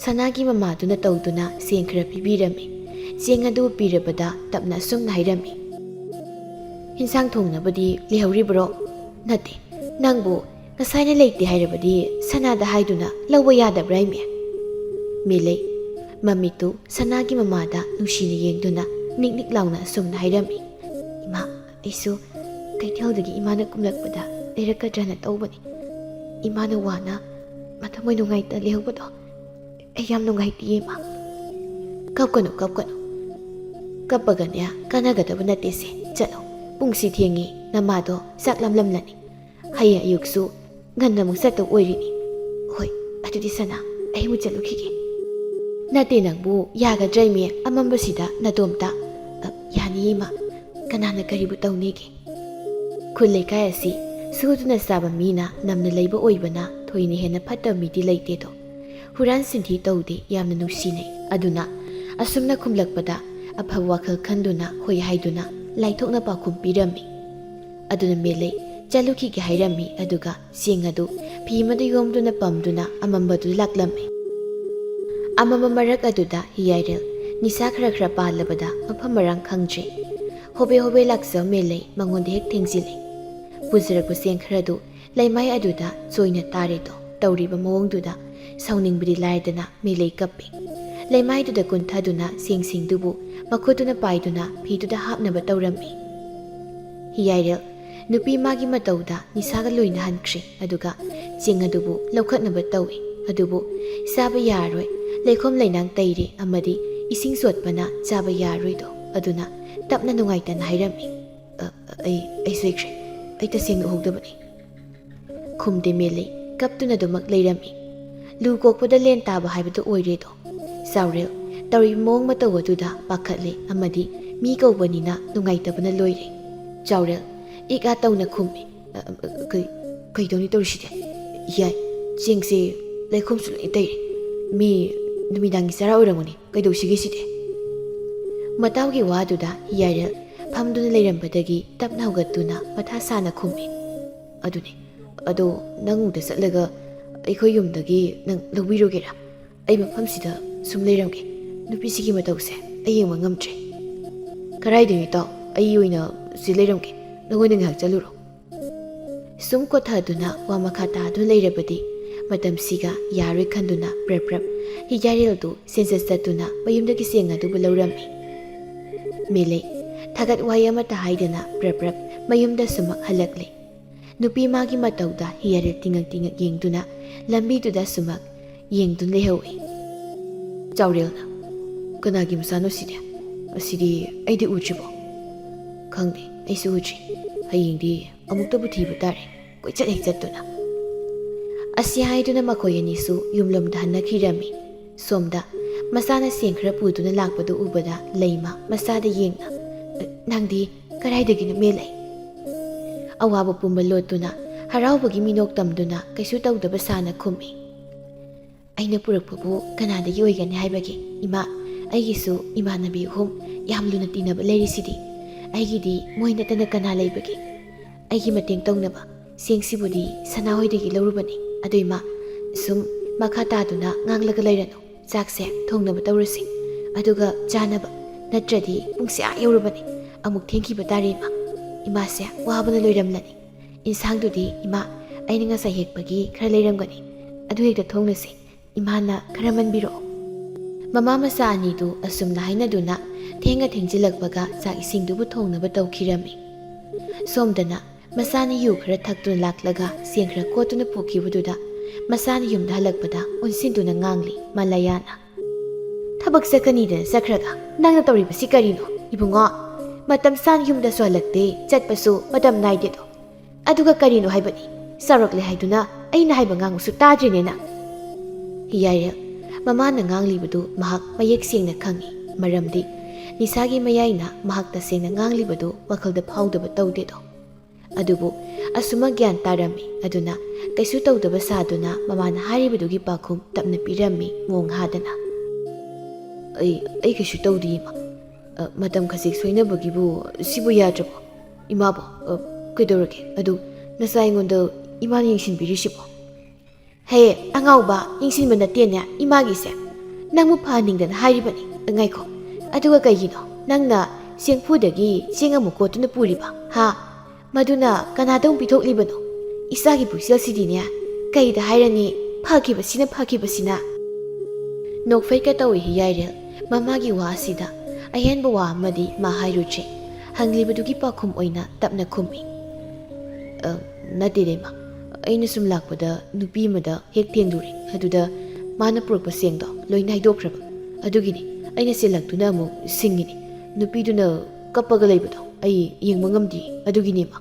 Speaker 1: ꯁꯅꯥꯒꯤ ꯃꯃꯥꯗꯨꯅ ꯇꯧꯗꯨꯅ ꯆꯦꯡ ꯈꯔ ꯄꯤꯕꯤꯔꯝꯃꯤ ꯆꯦꯡ ꯑꯗꯨ ꯄꯤꯔꯕꯗ ꯇꯞꯅ ꯑꯁꯨꯝꯅ ꯍꯥꯏꯔꯝꯃꯤ ꯏꯟꯁꯥꯡ ꯊꯣꯡꯅꯕꯗꯤ ꯂꯩꯍꯧꯔꯤꯕ꯭ꯔꯣ ꯅꯠꯇꯦ ꯅꯪꯕꯨ ꯉꯁꯥꯏꯅ ꯂꯩꯇꯦ ꯍꯥꯏꯔꯕꯗꯤ ꯁꯅꯥꯗ ꯍꯥꯏꯗꯨꯅ ꯂꯧꯕ ꯌꯥꯗꯕ꯭ꯔꯥ ꯏꯃꯦ ꯃꯦꯂꯩ ꯃꯃꯤꯠꯇꯨ ꯁꯅꯥꯒꯤ ꯃꯃꯥꯗ ꯅꯨꯡꯁꯤꯅ ꯌꯦꯡꯗꯨꯅ ꯅꯤꯛ ꯅꯤꯛ ꯂꯥꯎꯅ ꯑꯁꯨꯝꯅ ꯍꯥꯏꯔꯝꯃꯤ ꯏꯃꯥ ꯑꯩꯁꯨ ꯀꯩꯊꯦꯜꯗꯒꯤ ꯏꯃꯥꯅ ꯀꯨꯝꯂꯛꯄꯗ ꯂꯩꯔꯛꯀꯗ꯭ꯔꯅ ꯇꯧꯕꯅꯤ ꯏꯃꯥꯅ ꯋꯥꯅ ꯃꯊꯃꯣꯏ ꯅꯨꯡꯉꯥꯏꯇ ꯂꯩꯍꯧꯕꯗꯣ ꯑꯩ ꯌꯥꯝ ꯅꯨꯡꯉꯥꯏꯇꯤꯌꯦ ꯏꯃꯥ ꯀꯞꯀꯅꯨ ꯀꯞꯄꯒꯅꯦ ꯀꯥꯟꯅꯒꯗꯕ ꯅꯠꯇꯦꯁꯦ ꯆꯠꯂꯣ ꯄꯨꯡꯁꯤ ꯊꯦꯡꯉꯤ ꯅꯃꯥꯗꯣ ꯆꯥꯛ ꯂꯝꯂꯝꯂꯅꯤ ꯍꯌꯦꯡ ꯑꯌꯨꯛꯁꯨ ꯉꯟꯅ ꯑꯃꯨꯛ ꯆꯠꯇꯧ ꯑꯣꯏꯔꯤꯅꯤ ꯍꯣꯏ ꯑꯗꯨꯗꯤ ꯁꯅꯥ ꯑꯩ ꯑꯃꯨꯛ ꯆꯠꯂꯨꯈꯤꯒꯦ ꯅꯠꯇꯦ ꯅꯪꯕꯨ ꯌꯥꯒꯗ꯭ꯔꯥ ꯏꯃꯦ ꯑꯃꯝꯕꯁꯤꯗ ꯅꯇꯣꯝꯇ ꯌꯥꯅꯤꯌꯦ ꯏꯃꯥ ꯀꯅꯥꯅ ꯀꯔꯤꯕꯨ ꯇꯧꯅꯤꯒꯦ ꯈꯨꯜ ꯂꯩꯀꯥꯏ ꯑꯁꯤ ꯁꯨꯗꯨꯅ ꯆꯥꯕ ꯃꯤꯅ ꯅꯝꯅ ꯂꯩꯕ ꯑꯣꯏꯕꯅ ꯊꯣꯏꯅ ꯍꯦꯟꯅ ꯐꯠꯇꯕ ꯃꯤꯗꯤ ꯂꯩꯇꯦꯗꯣ ꯍꯨꯔꯥꯟ ꯆꯤꯟꯊꯤ ꯇꯧꯗꯦ ꯌꯥꯝꯅ ꯅꯨꯡꯁꯤꯅꯩ ꯑꯗꯨꯅ ꯑꯁꯨꯝꯅ ꯈꯨꯝꯂꯛꯄꯗ ꯑꯐꯕ ꯋꯥꯈꯜ ꯈꯟꯗꯨꯅ ꯍꯣꯏ ꯍꯥꯏꯗꯨꯅ ꯂꯥꯏꯊꯣꯛꯅ ꯄꯥꯎꯈꯨꯝ ꯄꯤꯔꯝꯃꯤ ꯑꯗꯨꯅ ꯃꯦꯂꯩ ꯆꯠꯂꯨꯈꯤꯒꯦ ꯍꯥꯏꯔꯝꯃꯤ ꯑꯗꯨꯒ ꯆꯦꯡ ꯑꯗꯨ ꯐꯤ ꯑꯃꯗ ꯌꯣꯝꯗꯨꯅ ꯄꯝꯗꯨꯅ ꯑꯃꯝꯕꯗꯨ ꯂꯥꯛꯂꯝꯃꯤ ꯑꯃꯝꯕ ꯃꯔꯛ ꯑꯗꯨꯗ ꯍꯤꯌꯥꯏꯔꯦꯜ ꯅꯤꯁꯥ ꯈꯔ ꯄꯥꯜꯂꯕꯗ ꯃꯐꯝ ꯃꯔꯥꯡ ꯈꯪꯗ꯭ꯔꯦ ꯍꯣꯕꯦ ꯂꯥꯛꯆ ꯃꯦꯂꯩ ꯃꯉꯣꯟꯗ ꯍꯦꯛ ꯊꯦꯡꯖꯤꯜꯂꯤ ꯄꯨꯖꯔꯛꯄ ꯆꯦꯡ ꯈꯔꯗꯨ ꯂꯩꯃꯥꯏ ꯑꯗꯨꯗ ꯆꯣꯏꯅ ꯇꯥꯔꯦꯗꯣ ꯇꯧꯔꯤꯕ ꯃꯑꯣꯡꯗꯨꯗ ꯁꯥꯎꯅꯤꯡꯕꯗꯤ ꯂꯥꯏꯔꯗꯅ ꯃꯦꯂꯩ ꯀꯞꯄꯤ ꯂꯩꯃꯥꯏꯗꯨꯗ ꯀꯨꯟꯊꯗꯨꯅ ꯆꯦꯡꯁꯤꯡꯗꯨꯕꯨ ꯃꯈꯨꯠꯇꯨꯅ ꯄꯥꯏꯗꯨꯅ ꯐꯤꯗꯨꯗ ꯍꯥꯞꯅꯕ ꯇꯧꯔꯝꯃꯤ ꯍꯤꯌꯥꯏꯔꯦꯜ ꯅꯨꯄꯤ ꯃꯥꯒꯤ ꯃꯇꯧꯗ ꯅꯤꯁꯥꯒ ꯂꯣꯏꯅ ꯍꯟꯈ꯭ꯔꯦ ꯑꯗꯨꯒ ꯆꯦꯡ ꯑꯗꯨꯕꯨ ꯂꯧꯈꯠꯅꯕ ꯇꯧꯏ ꯑꯗꯨꯕꯨ ꯆꯥꯕ ꯌꯥꯔꯣꯏ ꯂꯩꯈꯣꯝ ꯂꯩꯅꯥꯡ ꯇꯩꯔꯦ ꯑꯃꯗꯤ ꯏꯁꯤꯡ ꯆꯣꯠꯄꯅ ꯆꯥꯕ ꯌꯥꯔꯣꯏꯗꯣ ꯑꯗꯨꯅ ꯇꯞꯅ ꯅꯨꯡꯉꯥꯏꯇꯅ ꯍꯥꯏꯔꯝꯃꯤ ꯑꯩ ꯁꯣꯏꯈ꯭ꯔꯦ ꯑꯩ ꯇꯁꯦꯡꯅ ꯎꯍꯧꯗꯕꯅꯤ ꯈꯨꯝꯗꯦ ꯃꯦꯂꯩ ꯀꯞꯇꯨꯅ ꯑꯗꯨꯃꯛ ꯂꯩꯔꯝꯃꯤ ꯂꯨ ꯀꯣꯛꯄꯗ ꯂꯦꯟ ꯇꯥꯕ ꯍꯥꯏꯕꯗꯨ ꯑꯣꯏꯔꯦꯗꯣ ꯆꯥꯎꯔꯦꯜ ꯇꯧꯔꯤꯕ ꯃꯑꯣꯡ ꯃꯇꯧ ꯑꯗꯨꯗ ꯄꯥꯈꯠꯂꯦ ꯑꯃꯗꯤ ꯃꯤ ꯀꯧꯕꯅꯤꯅ ꯅꯨꯡꯉꯥꯏꯇꯕꯅ ꯂꯣꯏꯔꯦ ꯆꯥꯎꯔꯦꯜ ꯏꯛ ꯑꯥ ꯇꯧꯅ ꯈꯨꯝꯃꯤ ꯀꯩꯗꯧꯅꯤ ꯇꯧꯔꯤꯁꯤꯗꯤ ꯌꯥꯏ ꯆꯦꯡꯁꯦ ꯂꯩꯈꯣꯝꯁꯨ ꯂꯣꯏ ꯇꯩꯔꯦ ꯃꯤ ꯅꯨꯃꯤꯗꯥꯡꯒꯤ ꯆꯔꯥ ꯑꯣꯏꯔꯝꯒꯅꯤ ꯀꯩꯗꯧꯁꯤꯒꯦ ꯁꯤꯗꯤ ꯃꯇꯥꯎꯒꯤ ꯋꯥꯗꯨꯗ ꯍꯤꯌꯥꯏꯔꯦꯜ ꯐꯝꯗꯨꯅ ꯂꯩꯔꯝꯕꯗꯒꯤ ꯇꯞꯅ ꯍꯧꯒꯠꯇꯨꯅ ꯃꯊꯥ ꯁꯥꯅ ꯈꯨꯝꯃꯤ ꯑꯗꯨꯅꯤ ꯑꯗꯣ ꯅꯪꯗ ꯆꯠꯂꯒ ꯑꯩꯈꯣꯏ ꯌꯨꯝꯗꯒꯤ ꯅꯪ ꯂꯧꯕꯤꯔꯨꯒꯦꯔꯥ ꯑꯩ ꯃꯐꯝꯁꯤꯗ ꯁꯨꯝ ꯂꯩꯔꯝꯒꯦ ꯅꯨꯄꯤꯁꯤꯒꯤ ꯃꯇꯧꯁꯦ ꯑꯩ ꯌꯦꯡꯕ ꯉꯝꯗ꯭ꯔꯦ ꯀꯔꯥꯏꯗꯅꯣ ꯏꯇꯥꯎ ꯑꯩ ꯑꯣꯏꯅ ꯁꯤ ꯂꯩꯔꯝꯒꯦ ꯅꯪꯉꯣꯏꯅ ꯉꯥꯏꯍꯥꯛ ꯆꯠꯂꯨꯔꯣ ꯁꯨꯝ ꯀꯣꯊꯗꯨꯅ ꯋꯥ ꯃꯈꯥ ꯇꯥꯗꯨꯅ ꯂꯩꯔꯕꯗꯤ ꯃꯇꯝꯁꯤꯒ ꯌꯥꯔꯣꯏ ꯈꯟꯗꯨꯅ ꯄ꯭ꯔꯞ ꯍꯤꯌꯥꯏꯔꯦꯜꯗꯨ ꯁꯦꯟꯖꯠ ꯆꯠꯇꯨꯅ ꯃꯌꯨꯝꯗꯒꯤ ꯆꯦꯡ ꯑꯗꯨꯕꯨ ꯂꯧꯔꯝꯃꯤ ꯃꯦꯂꯩ ꯊꯥꯒꯠ ꯋꯥꯍꯩ ꯑꯃꯠꯇ ꯍꯥꯏꯗꯅ ꯄ꯭ꯔꯞ ꯃꯌꯨꯝꯗ ꯁꯨꯃꯛ ꯍꯜꯂꯛꯂꯤ ꯅꯨꯄꯤ ꯃꯥꯒꯤ ꯃꯇꯧꯗ ꯍꯤꯌꯥꯏꯔꯦꯜ ꯇꯤꯡꯉꯛ ꯌꯦꯡꯗꯨꯅ ꯂꯝꯕꯤꯗꯨꯗ ꯁꯨꯃꯛ ꯌꯦꯡꯗꯨꯅ ꯂꯩꯍꯧꯏ ꯆꯥꯎꯔꯦꯜꯅ ꯀꯅꯥꯒꯤ ꯃꯆꯥꯅꯣ ꯁꯤꯗꯤ ꯑꯁꯤꯗꯤ ꯑꯩꯗꯤ ꯎꯗ꯭ꯔꯤꯕꯣ ꯈꯪꯗꯦ ꯑꯩꯁꯨ ꯎꯗ꯭ꯔꯤ ꯍꯌꯦꯡꯗꯤ ꯑꯃꯨꯛꯇꯕꯨ ꯊꯤꯕ ꯇꯥꯔꯦ ꯀꯣꯏꯆꯠ ꯍꯦꯛ ꯆꯠꯇꯨꯅ ꯑꯁꯤ ꯍꯥꯏꯗꯨꯅ ꯃꯈꯣꯏ ꯑꯅꯤꯁꯨ ꯌꯨꯝꯂꯣꯝꯗ ꯍꯟꯅꯈꯤꯔꯝꯃꯤ ꯁꯣꯝꯗ ꯃꯆꯥꯅ ꯁꯦꯡ ꯈꯔ ꯄꯨꯗꯨꯅ ꯂꯥꯛꯄꯗꯨ ꯎꯕꯗ ꯂꯩꯃ ꯃꯆꯥꯗ ꯌꯦꯡꯅ ꯅꯪꯗꯤ ꯀꯗꯥꯏꯗꯒꯤꯅꯣ ꯃꯦꯜꯂꯩ ꯑꯋꯥꯕ ꯄꯨꯝꯕ ꯂꯣꯠꯇꯨꯅ ꯍꯔꯥꯎꯕꯒꯤ ꯃꯤꯅꯣꯛ ꯇꯝꯗꯨꯅ ꯀꯩꯁꯨ ꯇꯧꯗꯕ ꯁꯥꯅ ꯈꯨꯝꯃꯤ ꯑꯩꯅ ꯄꯨꯔꯛꯄꯕꯨ ꯀꯅꯥꯗꯒꯤ ꯑꯣꯏꯒꯅꯤ ꯍꯥꯏꯕꯒꯤ ꯏꯃꯥ ꯑꯩꯒꯤꯁꯨ ꯏꯃꯥꯟꯅꯕꯤ 3 ꯌꯥꯝ ꯂꯨꯅ ꯇꯤꯟꯅꯕ ꯂꯩꯔꯤꯁꯤꯗꯤ ꯑꯩꯒꯤꯗꯤ ꯃꯣꯏ ꯅꯠꯇꯅ ꯀꯅꯥ ꯂꯩꯕꯒꯦ ꯑꯩꯒꯤ ꯃꯇꯦꯡ ꯇꯧꯅꯕ ꯁꯦꯡꯁꯤꯕꯨꯗꯤ ꯁꯅꯥꯍꯣꯏꯗꯒꯤ ꯂꯧꯔꯨꯕꯅꯤ ꯑꯗꯨ ꯏꯃꯥ ꯁꯨꯝ ꯃꯈꯥ ꯇꯥꯗꯨꯅ ꯉꯥꯡꯂꯒ ꯂꯩꯔꯅꯨ ꯆꯥꯛꯁꯦ ꯊꯣꯡꯅꯕ ꯇꯧꯔꯁꯤ ꯑꯗꯨꯒ ꯆꯥꯅꯕ ꯅꯠꯇ꯭ꯔꯗꯤ ꯄꯨꯡꯁꯦ ꯌꯧꯔꯕꯅꯤ ꯑꯃꯨꯛ ꯊꯦꯡꯈꯤꯕ ꯇꯥꯔꯦ ꯏꯃꯥꯁꯦ ꯋꯥꯕꯅ ꯂꯣꯏꯔꯝꯂꯅꯤ ꯏꯟꯁꯥꯡꯗꯨꯗꯤ ꯏꯃꯥ ꯑꯩꯅ ꯉꯁꯥꯏ ꯍꯦꯛꯄꯒꯤ ꯈꯔ ꯂꯩꯔꯝꯒꯅꯤ ꯑꯗꯨ ꯍꯦꯛꯇ ꯊꯣꯡꯅꯁꯤ ꯏꯃꯥꯅ ꯈꯔ ꯃꯟꯕꯤꯔꯛꯑꯣ ꯃꯃꯥ ꯃꯆꯥ ꯑꯅꯤꯗꯨ ꯑꯁꯨꯝꯅ ꯍꯥꯏꯅꯗꯨꯅ ꯊꯦꯡꯖꯤꯜꯂꯛꯄꯒ ꯆꯥꯛ ꯏꯁꯤꯡꯗꯨꯕꯨ ꯊꯣꯡꯅꯕ ꯇꯧꯈꯤꯔꯝꯃꯤ ꯁꯣꯝꯗꯅ ꯃꯆꯥꯅ ꯌꯨ ꯈꯔ ꯊꯛꯇꯨꯅ ꯂꯥꯛꯂꯒ ꯁꯦꯟ ꯈꯔ ꯀꯣꯠꯇꯨꯅ ꯄꯨꯈꯤꯕꯗꯨꯗ ꯃꯆꯥꯅ ꯌꯨꯝꯗ ꯍꯜꯂꯛꯄꯗ ꯑꯣꯟꯁꯤꯟꯗꯨꯅ ꯉꯥꯡꯂꯤ ꯃꯂꯥꯌꯥꯅ ꯊꯕꯛ ꯆꯠꯀꯅꯤꯗꯅ ꯆꯠꯈ꯭ꯔꯒ ꯅꯪꯅ ꯇꯧꯔꯤꯕꯁꯤ ꯀꯔꯤꯅꯣ ꯏꯕꯨꯡꯉꯣ ꯃꯇꯝ ꯆꯥꯅ ꯌꯨꯝꯗꯁꯨ ꯍꯜꯂꯛꯇꯦ ꯆꯠꯄꯁꯨ ꯃꯇꯝ ナꯏꯗꯦꯗꯣ ꯑꯗꯨꯒ ꯀꯔꯤꯅꯣ ꯍꯥꯏꯕꯅꯤ ꯆꯥꯎꯔꯛꯂꯦ ꯍꯥꯏꯗꯨꯅ ꯑꯩꯅ ꯍꯥꯏꯕ ꯉꯥꯡꯕꯁꯨ ꯇꯥꯗ꯭ꯔꯤꯅꯦꯅ ꯍꯤꯌꯥꯏꯔꯦꯜ ꯃꯃꯥꯅ ꯉꯥꯡꯂꯤꯕꯗꯨ ꯃꯍꯥꯛ ꯃꯌꯦꯛ ꯁꯦꯡꯅ ꯈꯪꯏ ꯃꯔꯝꯗꯤ ꯅꯤꯁꯥꯒꯤ ꯃꯌꯥꯏꯅ ꯃꯍꯥꯛ ꯇꯁꯦꯡꯅ ꯉꯥꯡꯂꯤꯕꯗꯨ ꯋꯥꯈꯜꯗ ꯐꯥꯎꯗꯕ ꯇꯧꯗꯦꯗꯣ ꯑꯗꯨꯕꯨ ꯑꯁꯨꯃꯛ ꯒ꯭ꯌꯥꯟ ꯇꯥꯔꯝꯃꯤ ꯑꯗꯨꯅ ꯀꯩꯁꯨ ꯇꯧꯗꯕ ꯁꯥꯗꯨꯅ ꯃꯃꯥꯅ ꯍꯥꯏꯔꯤꯕꯗꯨꯒꯤ ꯄꯥꯎꯈꯨꯝ ꯇꯞꯅ ꯄꯤꯔꯝꯃꯤ ꯃꯣꯡ ꯍꯥꯗꯅ ꯑꯩ ꯀꯩꯁꯨ ꯇꯧꯗꯦ ꯏꯃꯥ ꯃꯇꯝ ꯈꯖꯤꯛ ꯁꯣꯏꯅꯕꯒꯤꯕꯨ ꯁꯤꯕꯨ ꯌꯥꯗ꯭ꯔꯕꯣ ꯏꯃꯥꯕꯣ ꯀꯩꯗꯧꯔꯒꯦ ꯑꯗꯨ ꯅꯆꯥ ꯑꯩꯉꯣꯟꯗ ꯏꯃꯥꯅ ꯌꯦꯡꯁꯤꯟꯕꯤꯔꯤꯁꯤꯕꯣ ꯍꯦ ꯑꯉꯥꯎꯕ ꯌꯦꯡꯁꯤꯟꯕ ꯅꯠꯇꯦꯅꯦ ꯏꯃꯥꯒꯤꯁꯦ ꯅꯪꯕꯨ ꯐꯍꯟꯅꯤꯡꯗꯅ ꯍꯥꯏꯔꯤꯕꯅꯤ ꯉꯥꯏꯈꯣ ꯑꯗꯨꯒ ꯀꯩꯒꯤꯅꯣ ꯅꯪꯅ ꯆꯦꯡꯐꯨꯗꯒꯤ ꯆꯦꯡ ꯑꯃꯨꯛ ꯀꯣꯠꯇꯨꯅ ꯄꯨꯔꯤꯕ ꯍꯥ ꯃꯗꯨꯅ ꯀꯅꯥꯗ ꯑꯃꯨꯛ ꯄꯤꯊꯣꯛꯂꯤꯕꯅꯣ ꯏꯆꯥꯒꯤ ꯄꯨꯛꯆꯦꯜꯁꯤꯗꯤꯅꯦ ꯀꯩꯗ ꯍꯥꯏꯔꯅꯤ ꯐꯈꯤꯕꯁꯤꯅ ꯅꯣꯛꯐꯩꯀ ꯇꯧꯏ ꯍꯤꯌꯥꯏꯔꯦꯜ ꯃꯃꯥꯒꯤ ꯋꯥ ꯑꯁꯤꯗ ꯑꯍꯦꯟꯕ ꯋꯥ ꯑꯃꯗꯤ ꯃꯥ ꯍꯥꯏꯔꯨꯗ꯭ꯔꯦ ꯍꯪꯂꯤꯕꯗꯨꯒꯤ ꯄꯥꯎꯈꯨꯝ ꯑꯣꯏꯅ ꯇꯞꯅ ꯈꯨꯝꯃꯤ ꯅꯠꯇꯦꯗ ꯏꯃꯥ ꯑꯩꯅ ꯁꯨꯝ ꯂꯥꯛꯄꯗ ꯅꯨꯄꯤ ꯑꯃꯗ ꯍꯦꯛ ꯊꯦꯡꯂꯨꯔꯦ ꯑꯗꯨꯗ ꯃꯥꯅ ꯄꯨꯔꯛꯄ ꯆꯦꯡꯗꯣ ꯂꯣꯏ ꯅꯥꯏꯗꯣꯛꯈ꯭ꯔꯕ ꯑꯗꯨꯒꯤꯅꯤ ꯑꯩꯅ ꯆꯦꯜꯂꯛꯇꯨꯅ ꯑꯃꯨꯛ ꯁꯤꯡꯉꯤꯅꯤ ꯅꯨꯄꯤꯗꯨꯅ ꯀꯞꯄꯒ ꯂꯩꯕꯗꯣ ꯑꯩ ꯌꯦꯡꯕ ꯉꯝꯗꯦ ꯑꯗꯨꯒꯤꯅꯤ ꯏꯃꯥ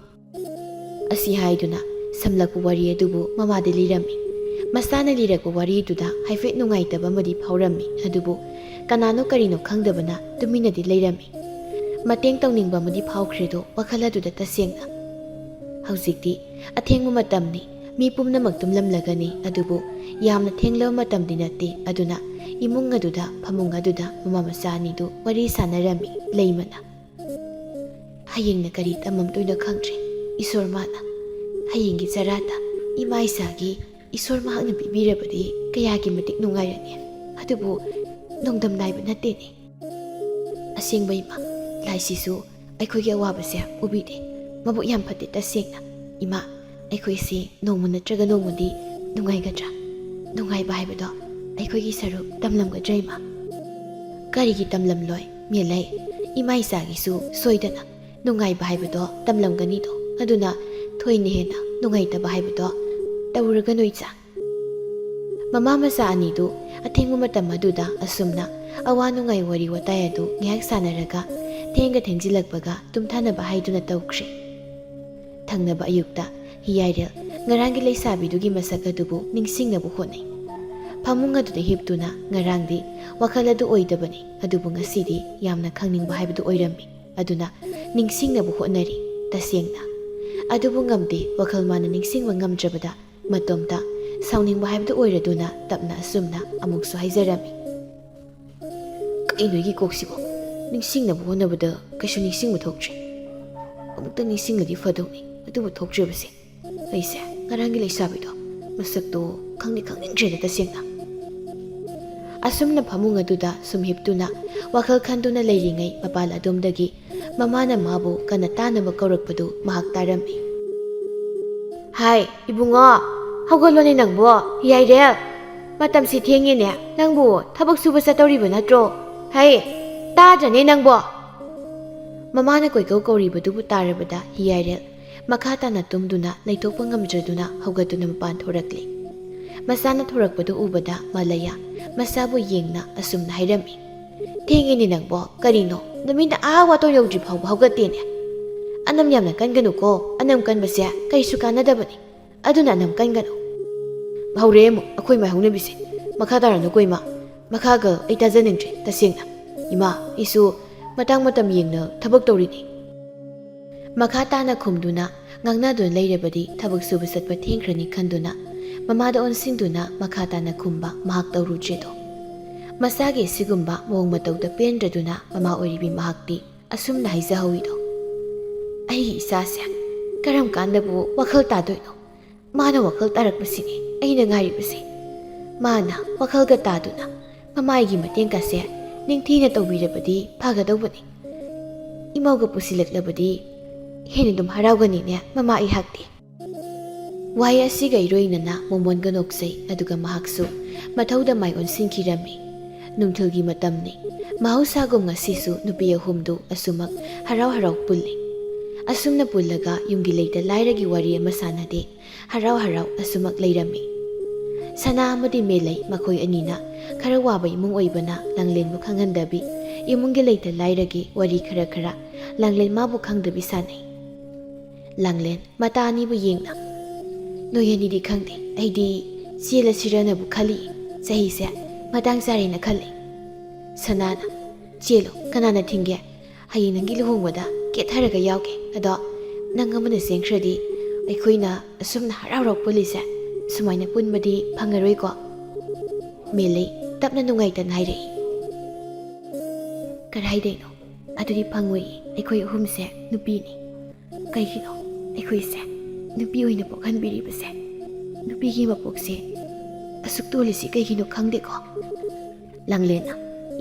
Speaker 1: ꯑꯁꯤ ꯍꯥꯏꯗꯨꯅ ꯁꯝꯂꯛꯄ ꯋꯥꯔꯤ ꯑꯗꯨꯕꯨ ꯃꯃꯥꯗ ꯂꯤꯔꯝꯃꯤ ꯃꯁꯥꯅ ꯂꯤꯔꯛꯄ ꯋꯥꯔꯤꯗꯨꯗ ꯍꯥꯏꯐꯦꯠ ꯅꯨꯡꯉꯥꯏꯇꯕ ꯑꯃꯗꯤ ꯐꯥꯎꯔꯝꯃꯤ ꯑꯗꯨꯕꯨ ꯀꯅꯥꯅꯣ ꯀꯔꯤꯅꯣ ꯈꯪꯗꯕꯅ ꯇꯨꯃꯤꯟꯅꯗꯤ ꯂꯩꯔꯝꯃꯤ ꯃꯇꯦꯡ ꯇꯧꯅꯤꯡꯕ ꯑꯃꯗꯤ ꯐꯥꯎꯈ꯭ꯔꯦꯗꯣ ꯋꯥꯈꯜ ꯑꯗꯨꯗ ꯇꯁꯦꯡꯅ ꯍꯧꯖꯤꯛꯇꯤ ꯑꯊꯦꯡꯕ ꯃꯇꯝꯅꯤ ꯃꯤ ꯄꯨꯝꯅꯃꯛ ꯇꯨꯝꯂꯝꯂꯒꯅꯤ ꯑꯗꯨꯕꯨ ꯌꯥꯝꯅ ꯊꯦꯡꯂꯕ ꯃꯇꯝꯗꯤ ꯅꯠꯇꯦ ꯑꯗꯨꯅ ꯏꯃꯨꯡ ꯑꯗꯨꯗ ꯐꯃꯨꯡ ꯑꯗꯨꯗ ꯃꯃꯥ ꯃꯆꯥ ꯑꯅꯤꯗꯨ ꯋꯥꯔꯤ ꯁꯥꯟꯅꯔꯝꯃꯤ ꯂꯩꯃꯅ ꯍꯌꯦꯡꯅ ꯀꯔꯤ ꯇꯝꯃꯝꯗꯣꯏꯅꯣ ꯈꯪꯗ꯭ꯔꯦ ꯏꯁꯣꯔ ꯃꯥꯅ ꯍꯌꯦꯡꯒꯤ ꯆꯔꯥꯗ ꯏꯃꯥ ꯏꯆꯥꯒꯤ ꯏꯁꯣꯔ ꯃꯍꯥꯛꯅ ꯄꯤꯕꯤꯔꯕꯗꯤ ꯀꯌꯥꯒꯤ ꯃꯇꯤꯛ ꯅꯨꯡꯉꯥꯏꯔꯅꯤ ꯑꯗꯨꯕꯨ ꯅꯣꯡꯗꯝ ꯅꯥꯏꯕ ꯅꯠꯇꯦꯅꯦ ꯑꯁꯦꯡꯕ ꯏꯃꯥ ꯂꯥꯏꯁꯤꯁꯨ ꯑꯩꯈꯣꯏꯒꯤ ꯑꯋꯥꯕꯁꯦ ꯎꯕꯤꯗꯦ ꯃꯕꯨꯛ ꯌꯥꯝ ꯐꯠꯇꯦ ꯇꯁꯦꯡꯅ ꯏꯃꯥ ꯑꯩꯈꯣꯏꯁꯤ ꯅꯣꯡꯃ ꯅꯠꯇ꯭ꯔꯒ ꯅꯣꯡꯃꯗꯤ ꯅꯨꯡꯉꯥꯏꯒꯗ꯭ꯔꯥ ꯅꯨꯡꯉꯥꯏꯕ ꯍꯥꯏꯕꯗꯣ ꯑꯩꯈꯣꯏꯒꯤ ꯁꯔꯨꯛ ꯇꯝꯂꯝꯒꯗ꯭ꯔꯥ ꯏꯃꯥ ꯀꯔꯤꯒꯤ ꯇꯝꯂꯝꯂꯣꯏ ꯃꯦꯜꯂꯩ ꯏꯃꯥ ꯏꯆꯥꯒꯤꯁꯨ ꯁꯣꯏꯗꯅ ꯅꯨꯡꯉꯥꯏꯕ ꯍꯥꯏꯕꯗꯣ ꯇꯝꯂꯝꯒꯅꯤꯗꯣ ꯑꯗꯨꯅ ꯊꯣꯏꯅ ꯍꯦꯟꯅ ꯅꯨꯡꯉꯥꯏꯇꯕ ꯍꯥꯏꯕꯗꯣ ꯇꯧꯔꯒꯅꯨ ꯏꯆꯥ ꯃꯃꯥ ꯃꯆꯥ ꯑꯅꯤꯗꯨ ꯑꯊꯦꯡꯕ ꯃꯇꯝ ꯑꯗꯨꯗ ꯑꯁꯨꯝꯅ ꯑꯋꯥ ꯅꯨꯡꯉꯥꯏ ꯋꯥꯔꯤ ꯋꯥꯇꯥꯏ ꯑꯗꯨ ꯉꯥꯏꯍꯥꯛ ꯁꯥꯟꯅꯔꯒ ꯊꯦꯡꯖꯤꯜꯂꯛꯄꯒ ꯇꯨꯝꯊꯅꯕ ꯍꯥꯏꯗꯨꯅ ꯇꯧꯈ꯭ꯔꯦ ꯊꯪꯅꯕ ꯑꯌꯨꯛꯇ ꯍꯤꯌꯥꯏꯔꯦꯜ ꯉꯔꯥꯡꯒꯤ ꯂꯩꯁꯥꯕꯤꯗꯨꯒꯤ ꯃꯁꯛ ꯑꯗꯨꯕꯨ ꯅꯤꯡꯁꯤꯡꯅꯕ ꯍꯣꯠꯅꯩ ꯐꯃꯨꯡ ꯑꯗꯨꯗ ꯍꯤꯞꯇꯨꯅ ꯉꯔꯥꯡꯗꯤ ꯋꯥꯈꯜ ꯑꯗꯨ ꯑꯣꯏꯗꯕꯅꯤ ꯑꯗꯨꯕꯨ ꯉꯁꯤꯗꯤ ꯌꯥꯝꯅ ꯈꯪꯅꯤꯡꯕ ꯍꯥꯏꯕꯗꯨ ꯑꯣꯏꯔꯝꯃꯤ ꯑꯗꯨꯅ ꯅꯤꯡꯁꯤꯡꯅꯕ ꯍꯣꯠꯅꯔꯤ ꯇꯁꯦꯡꯅ ꯑꯗꯨꯕꯨ ꯉꯝꯗꯦ ꯋꯥꯈꯜ ꯃꯥꯅ ꯅꯤꯡꯁꯤꯡꯕ ꯉꯝꯗ꯭ꯔꯕꯗ ꯃꯇꯣꯝꯇ ꯁꯥꯎꯅꯤꯡꯕ ꯍꯥꯏꯕꯗꯨ ꯑꯣꯏꯔꯗꯨꯅ ꯇꯞꯅ ꯑꯁꯨꯝꯅ ꯑꯃꯨꯛꯁꯨ ꯍꯥꯏꯖꯔꯝꯃꯤ ꯀꯩꯅꯣ ꯑꯩꯒꯤ ꯀꯣꯛꯁꯤꯕꯣ ꯅꯤꯡꯁꯤꯡꯅꯕ ꯍꯣꯠꯅꯕꯗ ꯀꯩꯁꯨ ꯅꯤꯡꯁꯤꯡꯕ ꯊꯣꯛꯇ꯭ꯔꯦ ꯑꯃꯨꯛꯇꯪ ꯅꯤꯡꯁꯤꯡꯂꯗꯤ ꯐꯗꯧꯅꯤ ꯑꯗꯨꯕꯨ ꯊꯣꯛꯇ꯭ꯔꯤꯕꯁꯦ ꯑꯩꯁꯦ ꯉꯔꯥꯡꯒꯤ ꯂꯩꯁꯥꯕꯤꯗꯣ ꯃꯁꯛꯇꯣ ꯈꯪꯅꯤꯡꯗ꯭ꯔꯦꯗ ꯇꯁꯦꯡꯅ ꯑꯁꯨꯝꯅ ꯐꯃꯨꯡ ꯑꯗꯨꯗ ꯁꯨꯝ ꯍꯤꯞꯇꯨꯅ ꯋꯥꯈꯜ ꯈꯟꯗꯨꯅ ꯂꯩꯔꯤꯉꯩ ꯃꯄꯥꯟ ꯑꯗꯣꯝꯗꯒꯤ ꯃꯃꯥꯅ ꯃꯥꯕꯨ ꯀꯟꯅ ꯇꯥꯅꯕ ꯀꯧꯔꯛꯄꯗꯨ ꯃꯍꯥꯛ ꯇꯥꯔꯝꯃꯤ ꯍꯥꯏ ꯏꯕꯨꯡꯉꯣ ꯍꯧꯒꯠꯂꯣꯅꯦ ꯅꯪꯕꯣ ꯌꯥꯏꯔꯦꯜ ꯃꯇꯝꯁꯤ ꯊꯦꯡꯉꯦꯅꯦ ꯅꯪꯕꯨ ꯊꯕꯛ ꯁꯨꯕ ꯆꯠꯇꯧꯔꯤꯕ ꯅꯠꯇ꯭ꯔꯣ ꯍꯩ ꯇꯥꯗ꯭ꯔꯅꯦ ꯅꯪꯕꯣ ꯃꯃꯥꯅ ꯀꯣꯏꯀꯧ ꯀꯧꯔꯤꯕꯗꯨꯕꯨ ꯇꯥꯔꯕꯗ ꯍꯤꯌꯥꯏꯔꯦꯜ ꯃꯈꯥ ꯇꯥꯅ ꯇꯨꯝꯗꯨꯅ ꯂꯩꯊꯣꯛꯄ ꯉꯝꯗ꯭ꯔꯗꯨꯅ ꯍꯧꯒꯠꯇꯨꯅ ꯃꯄꯥꯟ ꯊꯣꯔꯛꯂꯤ ꯃꯆꯥꯅ ꯊꯣꯔꯛꯄꯗꯨ ꯎꯕꯗ ꯃꯂꯩꯌꯥ ꯃꯆꯥꯕꯨ ꯌꯦꯡꯅ ꯑꯁꯨꯝꯅ ꯍꯥꯏꯔꯝꯃꯤ ꯊꯦꯡꯉꯦꯅꯦ ꯅꯪꯕꯣ ꯀꯔꯤꯅꯣ ꯅꯨꯃꯤꯠꯅ ꯋꯥꯇꯣ ꯌꯧꯗ꯭ꯔꯤ ꯐꯥꯎꯕ ꯍꯧꯒꯠꯇꯦꯅꯦ ꯑꯅꯝ ꯌꯥꯝꯅ ꯀꯟꯒꯅꯨꯀꯣ. ꯑꯅꯝ ꯀꯟꯕꯁꯦ ꯀꯩꯁꯨ ꯀꯥꯟꯅꯗꯕꯅꯤ. ꯑꯗꯨꯅ ꯑꯅꯝ ꯀꯟꯒꯅꯨ. ꯍꯧꯔꯦ ꯑꯃꯨꯛ ꯑꯩꯈꯣꯏ ꯃꯥꯏꯍꯧꯅꯕꯤꯁꯦ. ꯃꯈꯥ ꯇꯥꯔꯅꯨꯀꯣ ꯏꯃꯥ. ꯃꯈꯥꯒ ꯑꯩ ꯇꯥꯖꯅꯤꯡꯗ꯭ꯔꯦ ꯇꯁꯦꯡꯅ. ꯏꯃꯥ, ꯑꯩꯁꯨ ꯃꯇꯥꯡ ꯃꯇꯝ ꯌꯦꯡꯅ ꯊꯕꯛ ꯇꯧꯔꯤꯅꯤ. ꯃꯈꯥ ꯇꯥꯅ ꯈꯨꯝꯗꯨꯅ ꯉꯥꯡꯅꯗꯨꯅ ꯂꯩꯔꯕꯗꯤ ꯊꯕꯛ ꯁꯨꯕ ꯆꯠꯄ ꯊꯦꯡꯈ꯭ꯔꯅꯤ ꯈꯟꯗꯨꯅ ꯃꯃꯥꯗ ꯑꯣꯟꯁꯤꯟꯗꯨꯅ ꯃꯈꯥ ꯇꯥꯅ ꯈꯨꯝꯕ ꯃꯍꯥꯛ ꯇꯧꯔꯨꯗ꯭ꯔꯦꯗꯣ. ꯃꯁꯥꯒꯤ ꯁꯤꯒꯨꯝꯕ ꯃꯑꯣꯡ ꯃꯇꯧꯗ ꯄꯦꯟꯗ꯭ꯔꯗꯨꯅ ꯃꯃꯥ ꯑꯣꯏꯔꯤꯕꯤ ꯃꯍꯥꯛꯇꯤ ꯑꯁꯨꯝꯅ ꯍꯥꯏꯖꯍꯧꯏꯗꯣ. ꯑꯩꯒꯤ ꯏꯆꯥꯁꯦ ꯀꯔꯝ ꯀꯥꯟꯗꯕꯨ ꯋꯥꯈꯜ ꯇꯥꯗꯣꯏꯅꯣ? ꯃꯥꯅ ꯋꯥꯈꯜ ꯇꯥꯔꯛꯄꯁꯤꯅꯤ ꯑꯩꯅ ꯉꯥꯏꯔꯤꯕꯁꯦ. ꯃꯥꯅ ꯋꯥꯈꯜꯒ ꯇꯥꯗꯨꯅ ꯃꯃꯥꯏꯒꯤ ꯃꯇꯦꯡꯒꯁꯦ ꯅꯤꯡꯊꯤꯅ ꯇꯧꯕꯤꯔꯕꯗꯤ ꯐꯒꯗꯧꯕꯅꯤ. ꯏꯃꯧꯒ ꯄꯨꯁꯤꯜꯂꯛꯂꯕꯗꯤ ꯍꯦꯟꯅ ꯑꯗꯨꯝ ꯍꯔꯥꯎꯒꯅꯤꯅꯦ ꯃꯃꯥ ꯑꯩꯍꯥꯛꯇꯤ. ꯋꯥꯍꯩ ꯑꯁꯤꯒ ꯏꯔꯣꯏꯅꯅ ꯃꯣꯃꯣꯟꯒ ꯅꯣꯛꯆꯩ. ꯑꯗꯨꯒ ꯃꯍꯥꯛꯁꯨ ꯃꯊꯧꯗ ꯃꯥꯏ ꯑꯣꯟꯁꯤꯟꯈꯤꯔꯝꯃꯤ. ꯅꯨꯡꯊꯤꯜꯒꯤ ꯃꯇꯝꯅꯤ. ꯃꯍꯧꯁꯥꯒꯨꯝ ꯉꯁꯤꯁꯨ ꯅꯨꯄꯤ ꯑꯍꯨꯝꯗꯨ ꯑꯁꯨꯃꯛ ꯍꯔꯥꯎ ꯍꯔꯥꯎ ꯄꯨꯜꯂꯤ. ꯑꯁꯨꯝꯅ ꯄꯨꯜꯂꯒ ꯌꯨꯝꯒꯤ ꯂꯩꯇ ꯂꯥꯏꯔꯒꯤ ꯋꯥꯔꯤ ꯑꯃ ꯁꯥꯟꯅꯗꯦ ꯍꯔꯥꯎ ꯍꯔꯥꯎ ꯑꯁꯨꯃꯛ ꯂꯩꯔꯝꯃꯤ. ꯁꯅꯥ ꯑꯃꯗꯤ ꯃꯦꯂꯩ ꯃꯈꯣꯏ ꯑꯅꯤꯅ ꯈꯔ ꯋꯥꯕ ꯏꯃꯨꯡ ꯑꯣꯏꯕꯅ ꯂꯥꯡꯂꯦꯟꯕꯨ ꯈꯪꯍꯟꯗꯕꯤ ꯏꯃꯨꯡꯒꯤ ꯂꯩꯇ ꯂꯥꯏꯔꯒꯤ ꯋꯥꯔꯤ ꯈꯔ ꯂꯥꯡꯂꯦꯟ ꯃꯥꯕꯨ ꯈꯪꯗꯕꯤ ꯁꯥꯟꯅꯩ. ꯂꯥꯡꯂꯦꯟ ꯃꯇꯥ ꯑꯅꯤꯕꯨ ꯌꯦꯡꯅ, ꯅꯣꯏ ꯑꯅꯤꯗꯤ ꯈꯪꯗꯦ, ꯑꯩꯗꯤ ꯆꯦꯜꯂꯁꯤꯔꯅꯕꯨ ꯈꯜꯂꯤ. ꯆꯍꯤꯁꯦ ꯃꯇꯥꯡ ꯆꯥꯔꯦꯅ ꯈꯜꯂꯤ. ꯁꯅꯥꯅ, ꯆꯦꯜꯂꯣ, ꯀꯅꯥꯅ ꯊꯤꯡꯒꯦ? ꯍꯌꯦꯡ ꯅꯪꯒꯤ ꯂꯨꯍꯣꯡꯕꯗ ꯀꯦꯊꯔꯒ ꯌꯥꯎꯒꯦ. ꯑꯗꯣ ꯅꯪ ꯑꯃꯅ ꯆꯦꯟꯈ꯭ꯔꯗꯤ ꯑꯩꯈꯣꯏꯅ ꯑꯁꯨꯝꯅ ꯍꯔꯥꯎ ꯍꯔꯥꯎ ꯄꯨꯜꯂꯤꯁꯦ ꯁꯨꯃꯥꯏꯅ ꯄꯨꯟꯕꯗꯤ ꯐꯪꯉꯔꯣꯏꯀꯣ. ꯃꯦꯂꯩ ꯇꯞꯅ ꯅꯨꯡꯉꯥꯏꯇꯅ ꯍꯥꯏꯔꯛꯏ. ꯀꯔꯥꯏꯗꯩꯅꯣ? ꯑꯗꯨꯗꯤ ꯐꯪꯉꯣꯏꯌꯦ. ꯑꯩꯈꯣꯏ ꯑꯍꯨꯝꯁꯦ ꯅꯨꯄꯤꯅꯤ. ꯀꯩꯒꯤꯅꯣ ꯑꯩꯈꯣꯏꯁꯦ ꯅꯨꯄꯤ ꯑꯣꯏꯅ ꯄꯣꯛꯍꯟꯕꯤꯔꯤꯕꯁꯦ? ꯅꯨꯄꯤꯒꯤ ꯃꯄꯣꯛꯁꯦ ꯑꯁꯨꯛ ꯇꯣꯜꯂꯤꯁꯤ ꯀꯩꯒꯤꯅꯣ ꯈꯪꯗꯦꯀꯣ. ꯂꯥꯡꯂꯦꯟꯅ,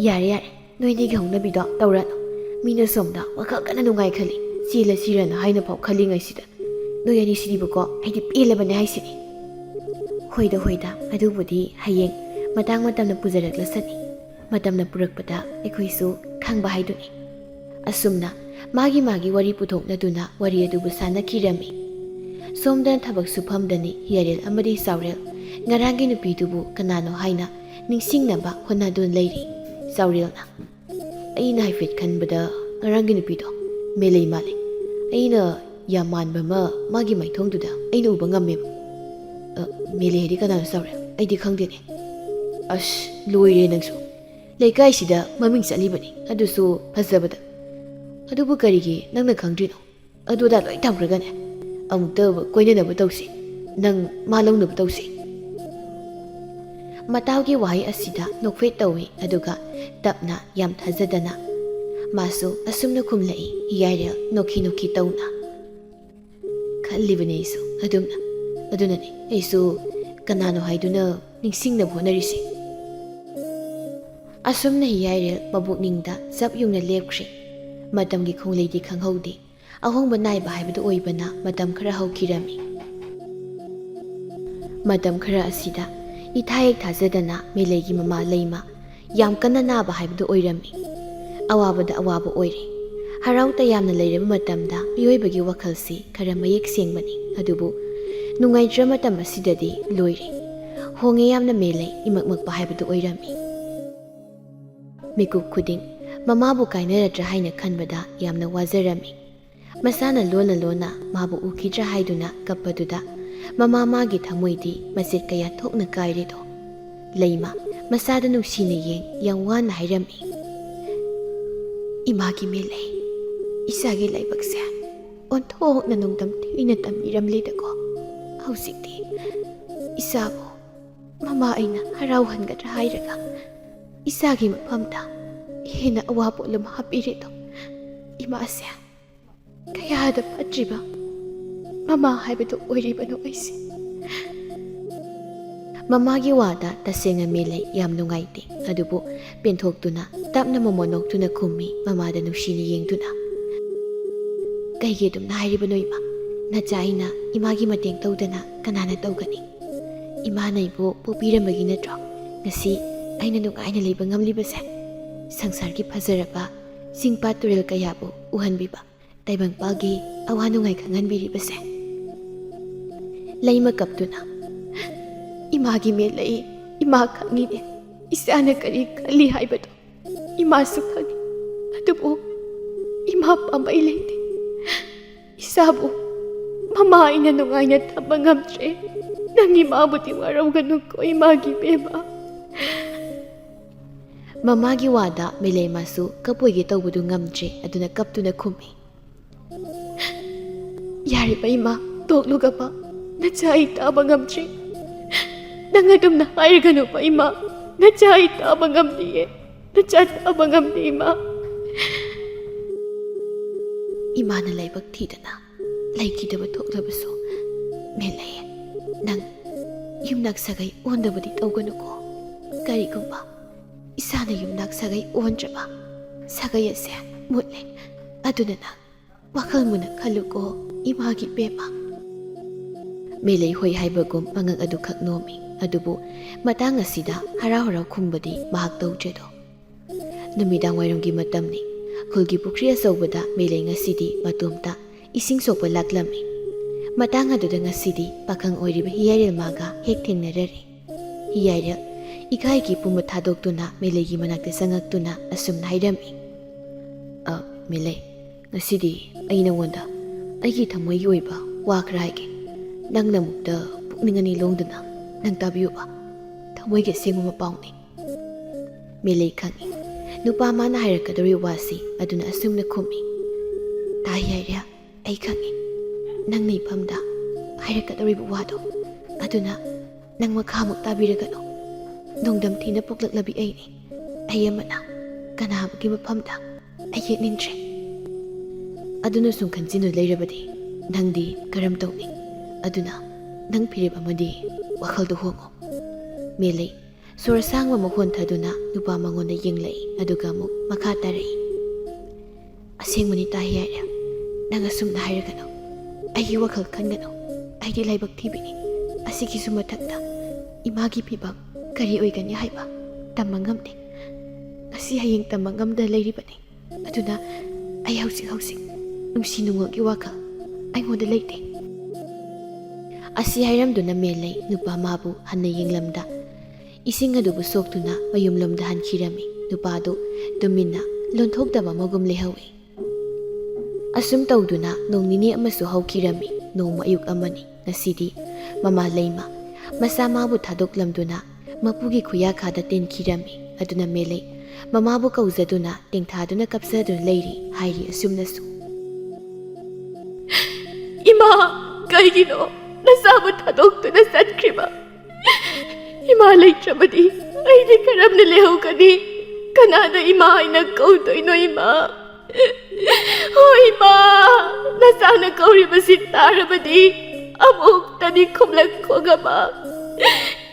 Speaker 1: ꯌꯥꯔꯦ ꯌꯥꯔꯦ, ꯅꯣꯏꯅꯤꯒꯤ ꯍꯧꯅꯕꯤꯗꯣ ꯇꯧꯔꯅꯨ. ꯃꯤꯅ ꯁꯣꯝꯗ ꯋꯥꯈꯜ ꯀꯟꯅ ꯅꯨꯡꯉꯥꯏꯈꯜꯂꯤ. ꯆꯦꯜꯂꯁꯤꯔꯅ ꯍꯥꯏꯅꯐꯥꯎ ꯈꯜꯂꯤꯉꯩꯁꯤꯗ ꯅꯣꯏ ꯑꯅꯤꯁꯤꯗꯤꯕꯀꯣ ꯑꯩꯗꯤ ꯄꯦꯜꯂꯕꯅꯦ ꯍꯥꯏꯁꯤꯅꯤ. ꯍꯣꯏꯗ ꯑꯗꯨꯕꯨꯗꯤ ꯍꯌꯦꯡ ꯃꯇꯥꯡ ꯃꯇꯝꯅ ꯄꯨꯖꯔꯛꯂꯁꯅꯤ. ꯃꯇꯝꯅ ꯄꯨꯔꯛꯄꯗ ꯑꯩꯈꯣꯏꯁꯨ ꯈꯪꯕ ꯍꯥꯏꯗꯨꯅꯤ. ꯑꯁꯨꯝꯅ ꯃꯥꯒꯤ ꯋꯥꯔꯤ ꯄꯨꯊꯣꯛꯅꯗꯨꯅ ꯋꯥꯔꯤ ꯑꯗꯨꯕꯨ ꯁꯥꯟꯅꯈꯤꯔꯝꯃꯤ. ꯁꯣꯝꯗꯅ ꯊꯕꯛ ꯁꯨꯐꯝꯗꯅꯤ ꯍꯤꯌꯥꯔꯦꯜ ꯑꯃꯗꯤ ꯆꯥꯎꯔꯦꯜ ꯉꯔꯥꯡꯒꯤ ꯅꯨꯄꯤꯗꯨꯕꯨ ꯀꯅꯥꯅꯣ ꯍꯥꯏꯅ ꯅꯤꯡꯁꯤꯡꯅꯕ ꯍꯣꯠꯅꯗꯨꯅ ꯂꯩꯔꯤ. ꯆꯥꯎꯔꯦꯜꯅ, ꯑꯩꯅ ꯍꯥꯏꯐꯦꯠ ꯈꯟꯕꯗ ꯉꯔꯥꯡꯒꯤ ꯅꯨꯄꯤꯗꯣ ꯃꯦꯂꯩ ꯃꯥꯜꯂꯤ. ꯑꯩꯅ ꯌꯥꯝ ꯃꯥꯟꯕ ꯑꯃ ꯃꯥꯒꯤ ꯃꯥꯏꯊꯣꯡꯗꯨꯗ ꯑꯩꯅ ꯎꯕ ꯉꯝꯃꯦꯕ. ꯃꯦꯂꯩ ꯍꯥꯏꯗꯤ ꯀꯅꯥꯅꯣ ꯆꯥꯎꯔꯦꯜ? ꯑꯩꯗꯤ ꯈꯪꯗꯦꯅꯦ. ꯑꯁ ꯂꯣꯏꯔꯦ ꯅꯪꯁꯨ. ꯂꯩꯀꯥꯏꯁꯤꯗ ꯃꯃꯤꯡ ꯆꯠꯂꯤꯕꯅꯤ, ꯑꯗꯨꯁꯨ ꯐꯖꯕꯗ. ꯑꯗꯨꯕꯨ ꯀꯔꯤꯒꯤ ꯅꯪꯅ ꯈꯪꯗ꯭ꯔꯤꯅꯣ? ꯑꯗꯨꯗ ꯂꯣꯏ ꯊꯝꯈ꯭ꯔꯒꯅꯦ ꯑꯃꯨꯛꯇ ꯀꯣꯏꯅꯅꯕ ꯇꯧꯁꯤ. ꯅꯪ ꯃꯥ ꯂꯧꯅꯕ ꯇꯧꯁꯤ. ꯃꯇꯥꯎꯒꯤ ꯋꯥꯍꯩ ꯑꯁꯤꯗ ꯅꯣꯛꯐꯦꯠ ꯇꯧꯏ. ꯑꯗꯨꯒ ꯇꯞꯅ ꯌꯥꯝ ꯊꯥꯖꯗꯅ ꯃꯥꯁꯨ ꯑꯁꯨꯝꯅ ꯈꯨꯝꯂꯛꯏ. ꯍꯤꯌꯥꯔꯦꯜ ꯅꯣꯛꯈꯤ ꯇꯧꯅ. ꯈꯜꯂꯤꯕꯅꯤ ꯑꯩꯁꯨ ꯑꯗꯨꯅꯅꯤ ꯑꯩꯁꯨ ꯀꯅꯥꯅꯣ ꯍꯥꯏꯗꯨꯅ ꯅꯤꯡꯁꯤꯡꯅꯕ ꯍꯣꯠꯅꯔꯤꯁꯤ. ꯑꯁꯨꯝꯅ ꯍꯤꯌꯥꯔꯦꯜ ꯃꯕꯨꯛꯅꯤꯡꯗ ꯆꯞ ꯌꯨꯡꯅ ꯂꯦꯞꯈ꯭ꯔꯦ. ꯃꯇꯝꯒꯤ ꯈꯣꯡꯂꯩꯗꯤ ꯈꯪꯍꯧꯗꯦ. ꯑꯍꯣꯡꯕ ꯅꯥꯏꯕ ꯍꯥꯏꯕꯗꯨ ꯑꯣꯏꯕꯅ ꯃꯇꯝ ꯈꯔ ꯍꯧꯈꯤꯔꯝꯃꯤ. ꯃꯇꯝ ꯈꯔ ꯑꯁꯤꯗ ꯏꯊꯥꯍꯦꯛ ꯊꯥꯖꯗꯅ ꯃꯦꯂꯩꯒꯤ ꯃꯃꯥ ꯂꯩꯃ ꯌꯥꯝ ꯀꯟꯅ ꯅꯥꯕ ꯍꯥꯏꯕꯗꯨ ꯑꯣꯏꯔꯝꯃꯤ. ꯑꯋꯥꯕꯗ ꯑꯋꯥꯕ ꯑꯣꯏꯔꯦ. ꯍꯔꯥꯎ ꯇꯌꯥꯝꯅ ꯂꯩꯔꯕ ꯃꯇꯝꯗ ꯃꯤꯑꯣꯏꯕꯒꯤ ꯋꯥꯈꯜꯁꯤ ꯈꯔ ꯃꯌꯦꯛ ꯁꯦꯡꯕꯅꯤ. ꯑꯗꯨꯕꯨ ꯅꯨꯡꯉꯥꯏꯇ꯭ꯔ ꯃꯇꯝ ꯑꯁꯤꯗꯗꯤ ꯂꯣꯏꯔꯦ. ꯍꯣꯡꯉꯦ ꯌꯥꯝꯅ ꯃꯦꯂꯩ ꯏꯃꯛꯃꯛꯄ ꯍꯥꯏꯕꯗꯨ ꯑꯣꯏꯔꯝꯃꯤ. ꯃꯤꯀꯨꯞ ꯈꯨꯗꯤꯡ ꯃꯃꯥꯕꯨ ꯀꯥꯏꯅꯔꯗ꯭ꯔꯥ ꯍꯥꯏꯅ ꯈꯟꯕꯗ ꯌꯥꯝꯅ ꯋꯥꯖꯔꯝꯃꯤ. ꯃꯁꯥꯅ ꯂꯣꯟꯅ ꯃꯥꯕꯨ ꯎꯈꯤꯗ꯭ꯔꯥ ꯍꯥꯏꯗꯨꯅ ꯀꯞꯄꯗꯨꯗ ꯃꯥꯒꯤ ꯊꯃꯣꯏꯗꯤ ꯃꯆꯦꯠ ꯀꯌꯥ ꯊꯣꯛꯅ ꯀꯥꯏꯔꯦꯗꯣ. ꯂꯩꯃ ꯃꯁꯥꯗ ꯅꯨꯡꯁꯤꯅ ꯌꯥꯝ ꯋꯥꯅ ꯍꯥꯏꯔꯝꯃꯤ. ꯏꯃꯥꯒꯤ ꯃꯦꯂꯩ, ꯏꯆꯥꯒꯤ ꯂꯥꯏꯕꯛꯁꯦ ꯑꯣꯟꯊꯣꯛꯅ ꯅꯨꯡꯗꯝ ꯊꯤꯅ ꯇꯝꯕꯤꯔꯝꯂꯤꯗꯀꯣ. ꯍꯧꯖꯤꯛꯇꯤ ꯏꯆꯥꯕꯨ ꯃꯃꯥ ꯑꯩꯅ ꯍꯔꯥꯎꯍꯟꯒꯗ꯭ꯔꯥ ꯍꯥꯏꯔꯒ ꯏꯆꯥꯒꯤ ꯃꯐꯝꯗ ꯍꯦꯟꯅ ꯑꯋꯥ ꯄꯣꯠꯂꯨꯝ ꯍꯥꯞꯄꯤꯔꯦꯗꯣ. ꯏꯃꯥꯁꯦ ꯀꯌꯥꯗ ꯐꯠꯇ꯭ꯔꯤꯕ ꯃꯃꯥ ꯍꯥꯏꯕꯗꯨ ꯑꯣꯏꯔꯤꯕꯅꯣ ꯑꯩꯁꯦ. ꯃꯃꯥꯒꯤ ꯋꯥꯗ ꯇꯁꯦꯡꯅ ꯃꯦꯂꯩ ꯌꯥꯝ ꯅꯨꯡꯉꯥꯏꯇꯦ. ꯑꯗꯨꯕꯨ ꯄꯦꯟꯊꯣꯛꯇꯨꯅ ꯇꯞꯅ ꯃꯣꯃꯣꯟ ꯈꯨꯝꯃꯤ ꯃꯃꯥꯗ ꯅꯨꯡꯁꯤꯅ ꯌꯦꯡꯗꯨꯅ. ꯀꯩꯒꯤ ꯑꯗꯨꯝꯅ ꯍꯥꯏꯔꯤꯕꯅꯣ ꯏꯃꯥ? ꯅꯆꯥ ꯑꯩꯅ ꯏꯃꯥꯒꯤ ꯃꯇꯦꯡ ꯇꯧꯗꯅ ꯀꯅꯥꯅ ꯇꯧꯒꯅꯤ? ꯏꯃꯥꯅ ꯑꯩꯕꯨ ꯄꯣꯛꯄꯤꯔꯝꯕꯒꯤ ꯅꯠꯇ꯭ꯔꯣ ꯉꯁꯤ ꯑꯩꯅ ꯅꯨꯡꯉꯥꯏꯅ ꯂꯩꯕ ꯉꯝꯂꯤꯕꯁꯦ? ꯁꯪꯁꯥꯔꯒꯤ ꯐꯖꯔꯕ ꯆꯤꯡ ꯄꯥꯠ ꯇꯨꯔꯦꯜ ꯀꯌꯥꯕꯨ ꯎꯍꯟꯕꯤꯕ, ꯇꯥꯏꯕꯪꯄꯥꯜꯒꯤ ꯑꯋꯥ ꯅꯨꯡꯉꯥꯏ ꯈꯪꯍꯟꯕꯤꯔꯤꯕꯁꯦ. ꯂꯩꯃ ꯀꯞꯇꯨꯅ, ꯏꯃꯥꯒꯤ ꯃꯦꯂꯩ, ꯏꯃꯥ ꯈꯪꯉꯤꯅꯦ ꯏꯆꯥꯅ ꯀꯔꯤ ꯈꯜꯂꯤ ꯍꯥꯏꯕꯗꯣ. ꯏꯃꯥꯁꯨ ꯈꯪꯉꯤ. ꯑꯗꯨꯕꯨ ꯏꯃꯥ ꯄꯥꯝꯕꯩ ꯂꯩꯇꯦ.
Speaker 2: Isabu, mama ina nungayna tabangamtre. Nang imabuti waraw ganun ko imagi beba.
Speaker 1: Mamagi wada Milay masu kapoygi tawbudu ngamdre aduna kaptuna khumi.
Speaker 2: Yari ba ima, tokluga pa. Natsay tabangamtre. Nangadum na hayr ganun pa ima. Natsay tabangamdi eh. Natsay tabangamdi ima.
Speaker 1: Ima na laybag tidana. Laykidaba toklabaso. Milay, nang yumnak sagay ondabadi tawganu ko. Karigumba, isana yumnak sagay ondraba. Sagay ase mutli. Aduna na, wakal mo na kaluko imagi bema. Milay hoy haybagum mangang adu kak nomi. Adubu, matang asida haraw-haraw kumbadi mahak tawdredo. Numidang wayronggi matamni. Hulgi pukri asawbada Milay ngasidi matumta ising sopa laklami. Matang aduda ngasidi pakang oiriba hiyaril maga hek thengnarari. Hiyaril ikaygi puma thadokduna Milaygi manakta sangakduna asumna hairami. Milay, ngasidi ai nangwanda aigi thamoygi oiba wa khara haige. Nangna mukta pukning ani longduna nang tabiyo ba? Thamoygi asengba mapawni. Milay khangi. Nupa mana hairakadori wasi aduna asumna khumi. Tahiyarya ai khangi. Nang naifamda hairakadori wado aduna nang makhamuk tabiragano. Nongdam thina poklaklabi aini. Ai amana kanabagi mafamda ai yetningdre. Aduna sum khanjinu leirabadi nangdi karam tawni. Aduna nang phirib amadi wakhaldu hongo. Milay Surasangwa makhon thaduna nupa mangonda yenglai aduga muk makha tarai. Asengmani tahiyarya nang asumna hairagano. Aigi wakhal khangano. Aigi laibak thibini. Asigi sumathakta imagi phibam kari oigani haiba tamma ngamde. Ngasi hayeng tamma ngamda leiribani. Aduna ai hausik nungsi nungolgi wakhal aingonda leite. Asi hairamduna Milay nupa mabu hanna yenglamda. Ising adubu soktuna mayumlomda hankhirami. Nupado tumina lonthokdaba magum lehawi. Asum tawduna nong nini amasu hawkirami nong mayuk amani nasidi mama Layma masa mabu thadoklamduna mapugi khuya khada tenkirami. Aduna Milay mamabu kauzaduna tengthaduna kapsaduna leiri hairi asumnasu.
Speaker 2: Ima, kaigino nasabu thadokduna satkriba. Ima laytrabadi aidi karamna lehawkani. Kanada ima ay nagkautoy no ima. Oh ima, nasana kauriba sitarabadi. Amuk tani kumlag ko gama.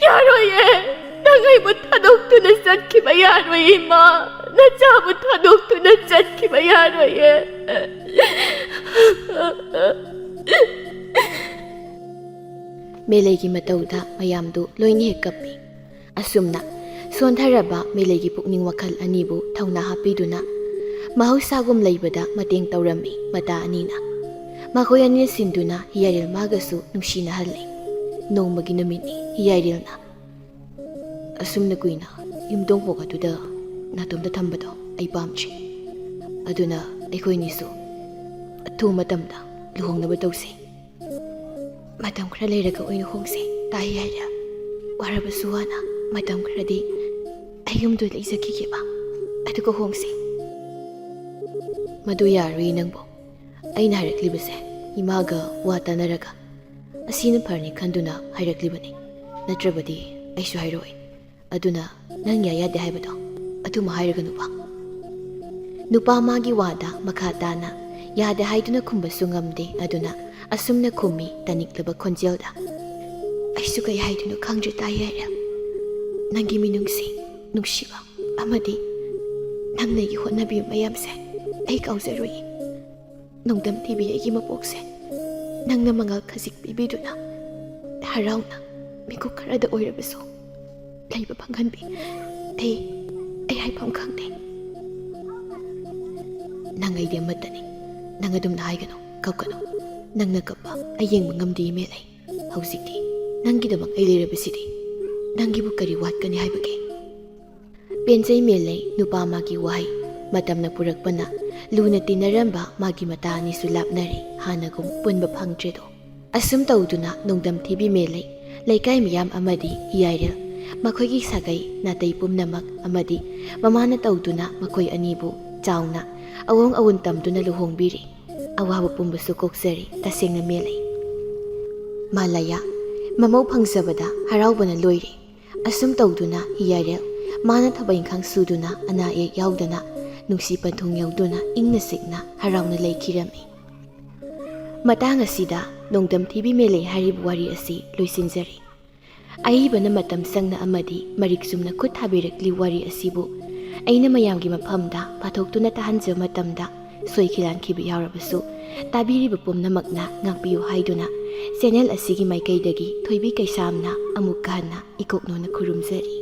Speaker 2: Yaroye, nangay mo tadok to na satkiba yaroye ima. Nasabu tadok to na satkiba yaroye.
Speaker 1: Milaygi matawda mayamdu loini hekapi. Asumna sontharaba Milaygi pukning wakhal anibu thawna hapiduna mahausagum laibada mateng tawrami mata anina. Makoy ani sinduna hiyaril magasu nungsina halay. Nongmagi namini hiyarilna. Asumna kuina yumdong pokatuda natumda thambado ay pamchi. Aduna aikoy nisu atu matamda luhongnaba tawsi. Matam khara leiraga oina hongse tahiyarya warabasu wana matam kharadi ayumdu leizakigeba aduga hongse. Madu yarui nangbo aina hairakliba imaga watanaraga asina pharni khanduna hairakliba ni natrabadi aisu hairoi. Aduna nang yayade haibado atuma hairaga nupa magi wada makha tana yade haiduna khumbasu ngamde. Aduna asumna khumi taniklaba khonjelda aisu kai haiduna khangje tayaya. Nangi minungsi nungsiba amadi nangnagi hotnabi mayamse ai kauzarui. Nongdam tibi aigi mapokse nangna mangal khasik pibiduna harauna miku kharada oirabaso laiba phanghanbi ai haifam khangde. Nangai de matani nangadum na haigano kaukano. Nangna kappa ayeng ngamdi Milay. Hausikti nanggidamak ay leirabasidi. Nanggibu kari watkani haibage. Pensay Milay nupa magi wahay matam na purakpana ꯂꯨꯅ ꯇꯤꯟꯅꯔꯝꯕ ꯃꯥꯒꯤ ꯃꯇꯥ ꯑꯅꯤꯁꯨ ꯂꯥꯞꯅꯔꯦ ꯍꯥꯟꯅꯒꯨꯝ ꯄꯨꯟꯕ ꯐꯪꯗ꯭ꯔꯦꯗꯣ꯫ ꯑꯁꯨꯝ ꯇꯧꯗꯨꯅ ꯅꯣꯡꯗꯝ ꯊꯤꯕꯤ ꯃꯦꯂꯩ, ꯂꯩꯀꯥꯏ ꯃꯤꯌꯥꯝ ꯑꯃꯗꯤ ꯍꯤꯌꯥꯏꯔꯦꯜ, ꯃꯈꯣꯏꯒꯤ ꯁꯥꯒꯩ ꯅꯥꯇꯩ ꯄꯨꯝꯅꯃꯛ ꯑꯃꯗꯤ ꯃꯃꯥꯅ ꯇꯧꯗꯨꯅ ꯃꯈꯣꯏ ꯑꯅꯤꯕꯨ ꯆꯥꯎꯅ ꯑꯋꯣꯡ ꯑꯋꯨꯟ ꯇꯝꯗꯨꯅ ꯂꯨꯍꯣꯡꯕꯤꯔꯤ꯫ ꯑꯋꯥꯕ ꯄꯨꯝꯕꯁꯨ ꯀꯣꯛꯆꯔꯤ ꯇꯁꯦꯡꯅ ꯃꯦꯂꯩ꯫ ꯃꯥꯂꯥꯌꯥ ꯃꯃꯧ ꯐꯪꯖꯕꯗ ꯍꯔꯥꯎꯕꯅ ꯂꯣꯏꯔꯦ꯫ ꯑꯁꯨꯝ ꯇꯧꯗꯨꯅ ꯍꯤꯌꯥꯏꯔꯦꯜ ꯃꯥꯅ ꯊꯕꯛ ꯏꯪꯈꯥꯡ ꯁꯨꯗꯨꯅ ꯑꯅꯥ ꯑꯌꯦꯛ ꯌꯥꯎꯗꯅ ꯅꯨꯡꯁꯤ ꯄꯟꯊꯨꯡ ꯌꯧꯗꯨꯅ ꯏꯪꯅ ꯆꯤꯛꯅ ꯍꯔꯥꯎꯅ ꯂꯩꯈꯤꯔꯝꯃꯤ꯫ ꯃꯇꯥꯡ ꯑꯁꯤꯗ ꯅꯣꯡꯗꯝ ꯊꯤꯕꯤ ꯃꯦꯂꯩ ꯍꯥꯏꯔꯤꯕ ꯋꯥꯔꯤ ꯑꯁꯤ ꯂꯣꯏꯁꯤꯟꯖꯔꯤ꯫ ꯑꯏꯕꯅ ꯃꯇꯝ ꯆꯪꯅ ꯑꯃꯗꯤ ꯃꯔꯤꯛ ꯆꯨꯝꯅ ꯈꯨꯠ ꯊꯥꯕꯤꯔꯛꯂꯤ ꯋꯥꯔꯤ ꯑꯁꯤꯕꯨ ꯑꯩꯅ ꯃꯌꯥꯝꯒꯤ ꯃꯐꯝꯗ ꯄꯥꯊꯣꯛꯇꯨꯅ ꯇꯥꯍꯟꯖꯕ ꯃꯇꯝꯗ ꯁꯣꯏꯈꯤ ꯂꯥꯟꯈꯤꯕ ꯌꯥꯎꯔꯕꯁꯨ ꯇꯥꯕꯤꯔꯤꯕ ꯄꯨꯝꯅꯃꯛꯅ ꯉꯥꯛꯄꯤꯌꯨ ꯍꯥꯏꯗꯨꯅ ꯆꯦꯅꯦꯜ ꯑꯁꯤꯒꯤ ꯃꯥꯏꯀꯩꯗꯒꯤ ꯊꯣꯏꯕꯤ ꯀꯩꯁꯥꯝꯅ ꯑꯃꯨꯛꯀ ꯍꯟꯅ ꯏꯀꯣꯛꯅꯣꯅ ꯈꯨꯔꯨꯝꯖꯔꯤ꯫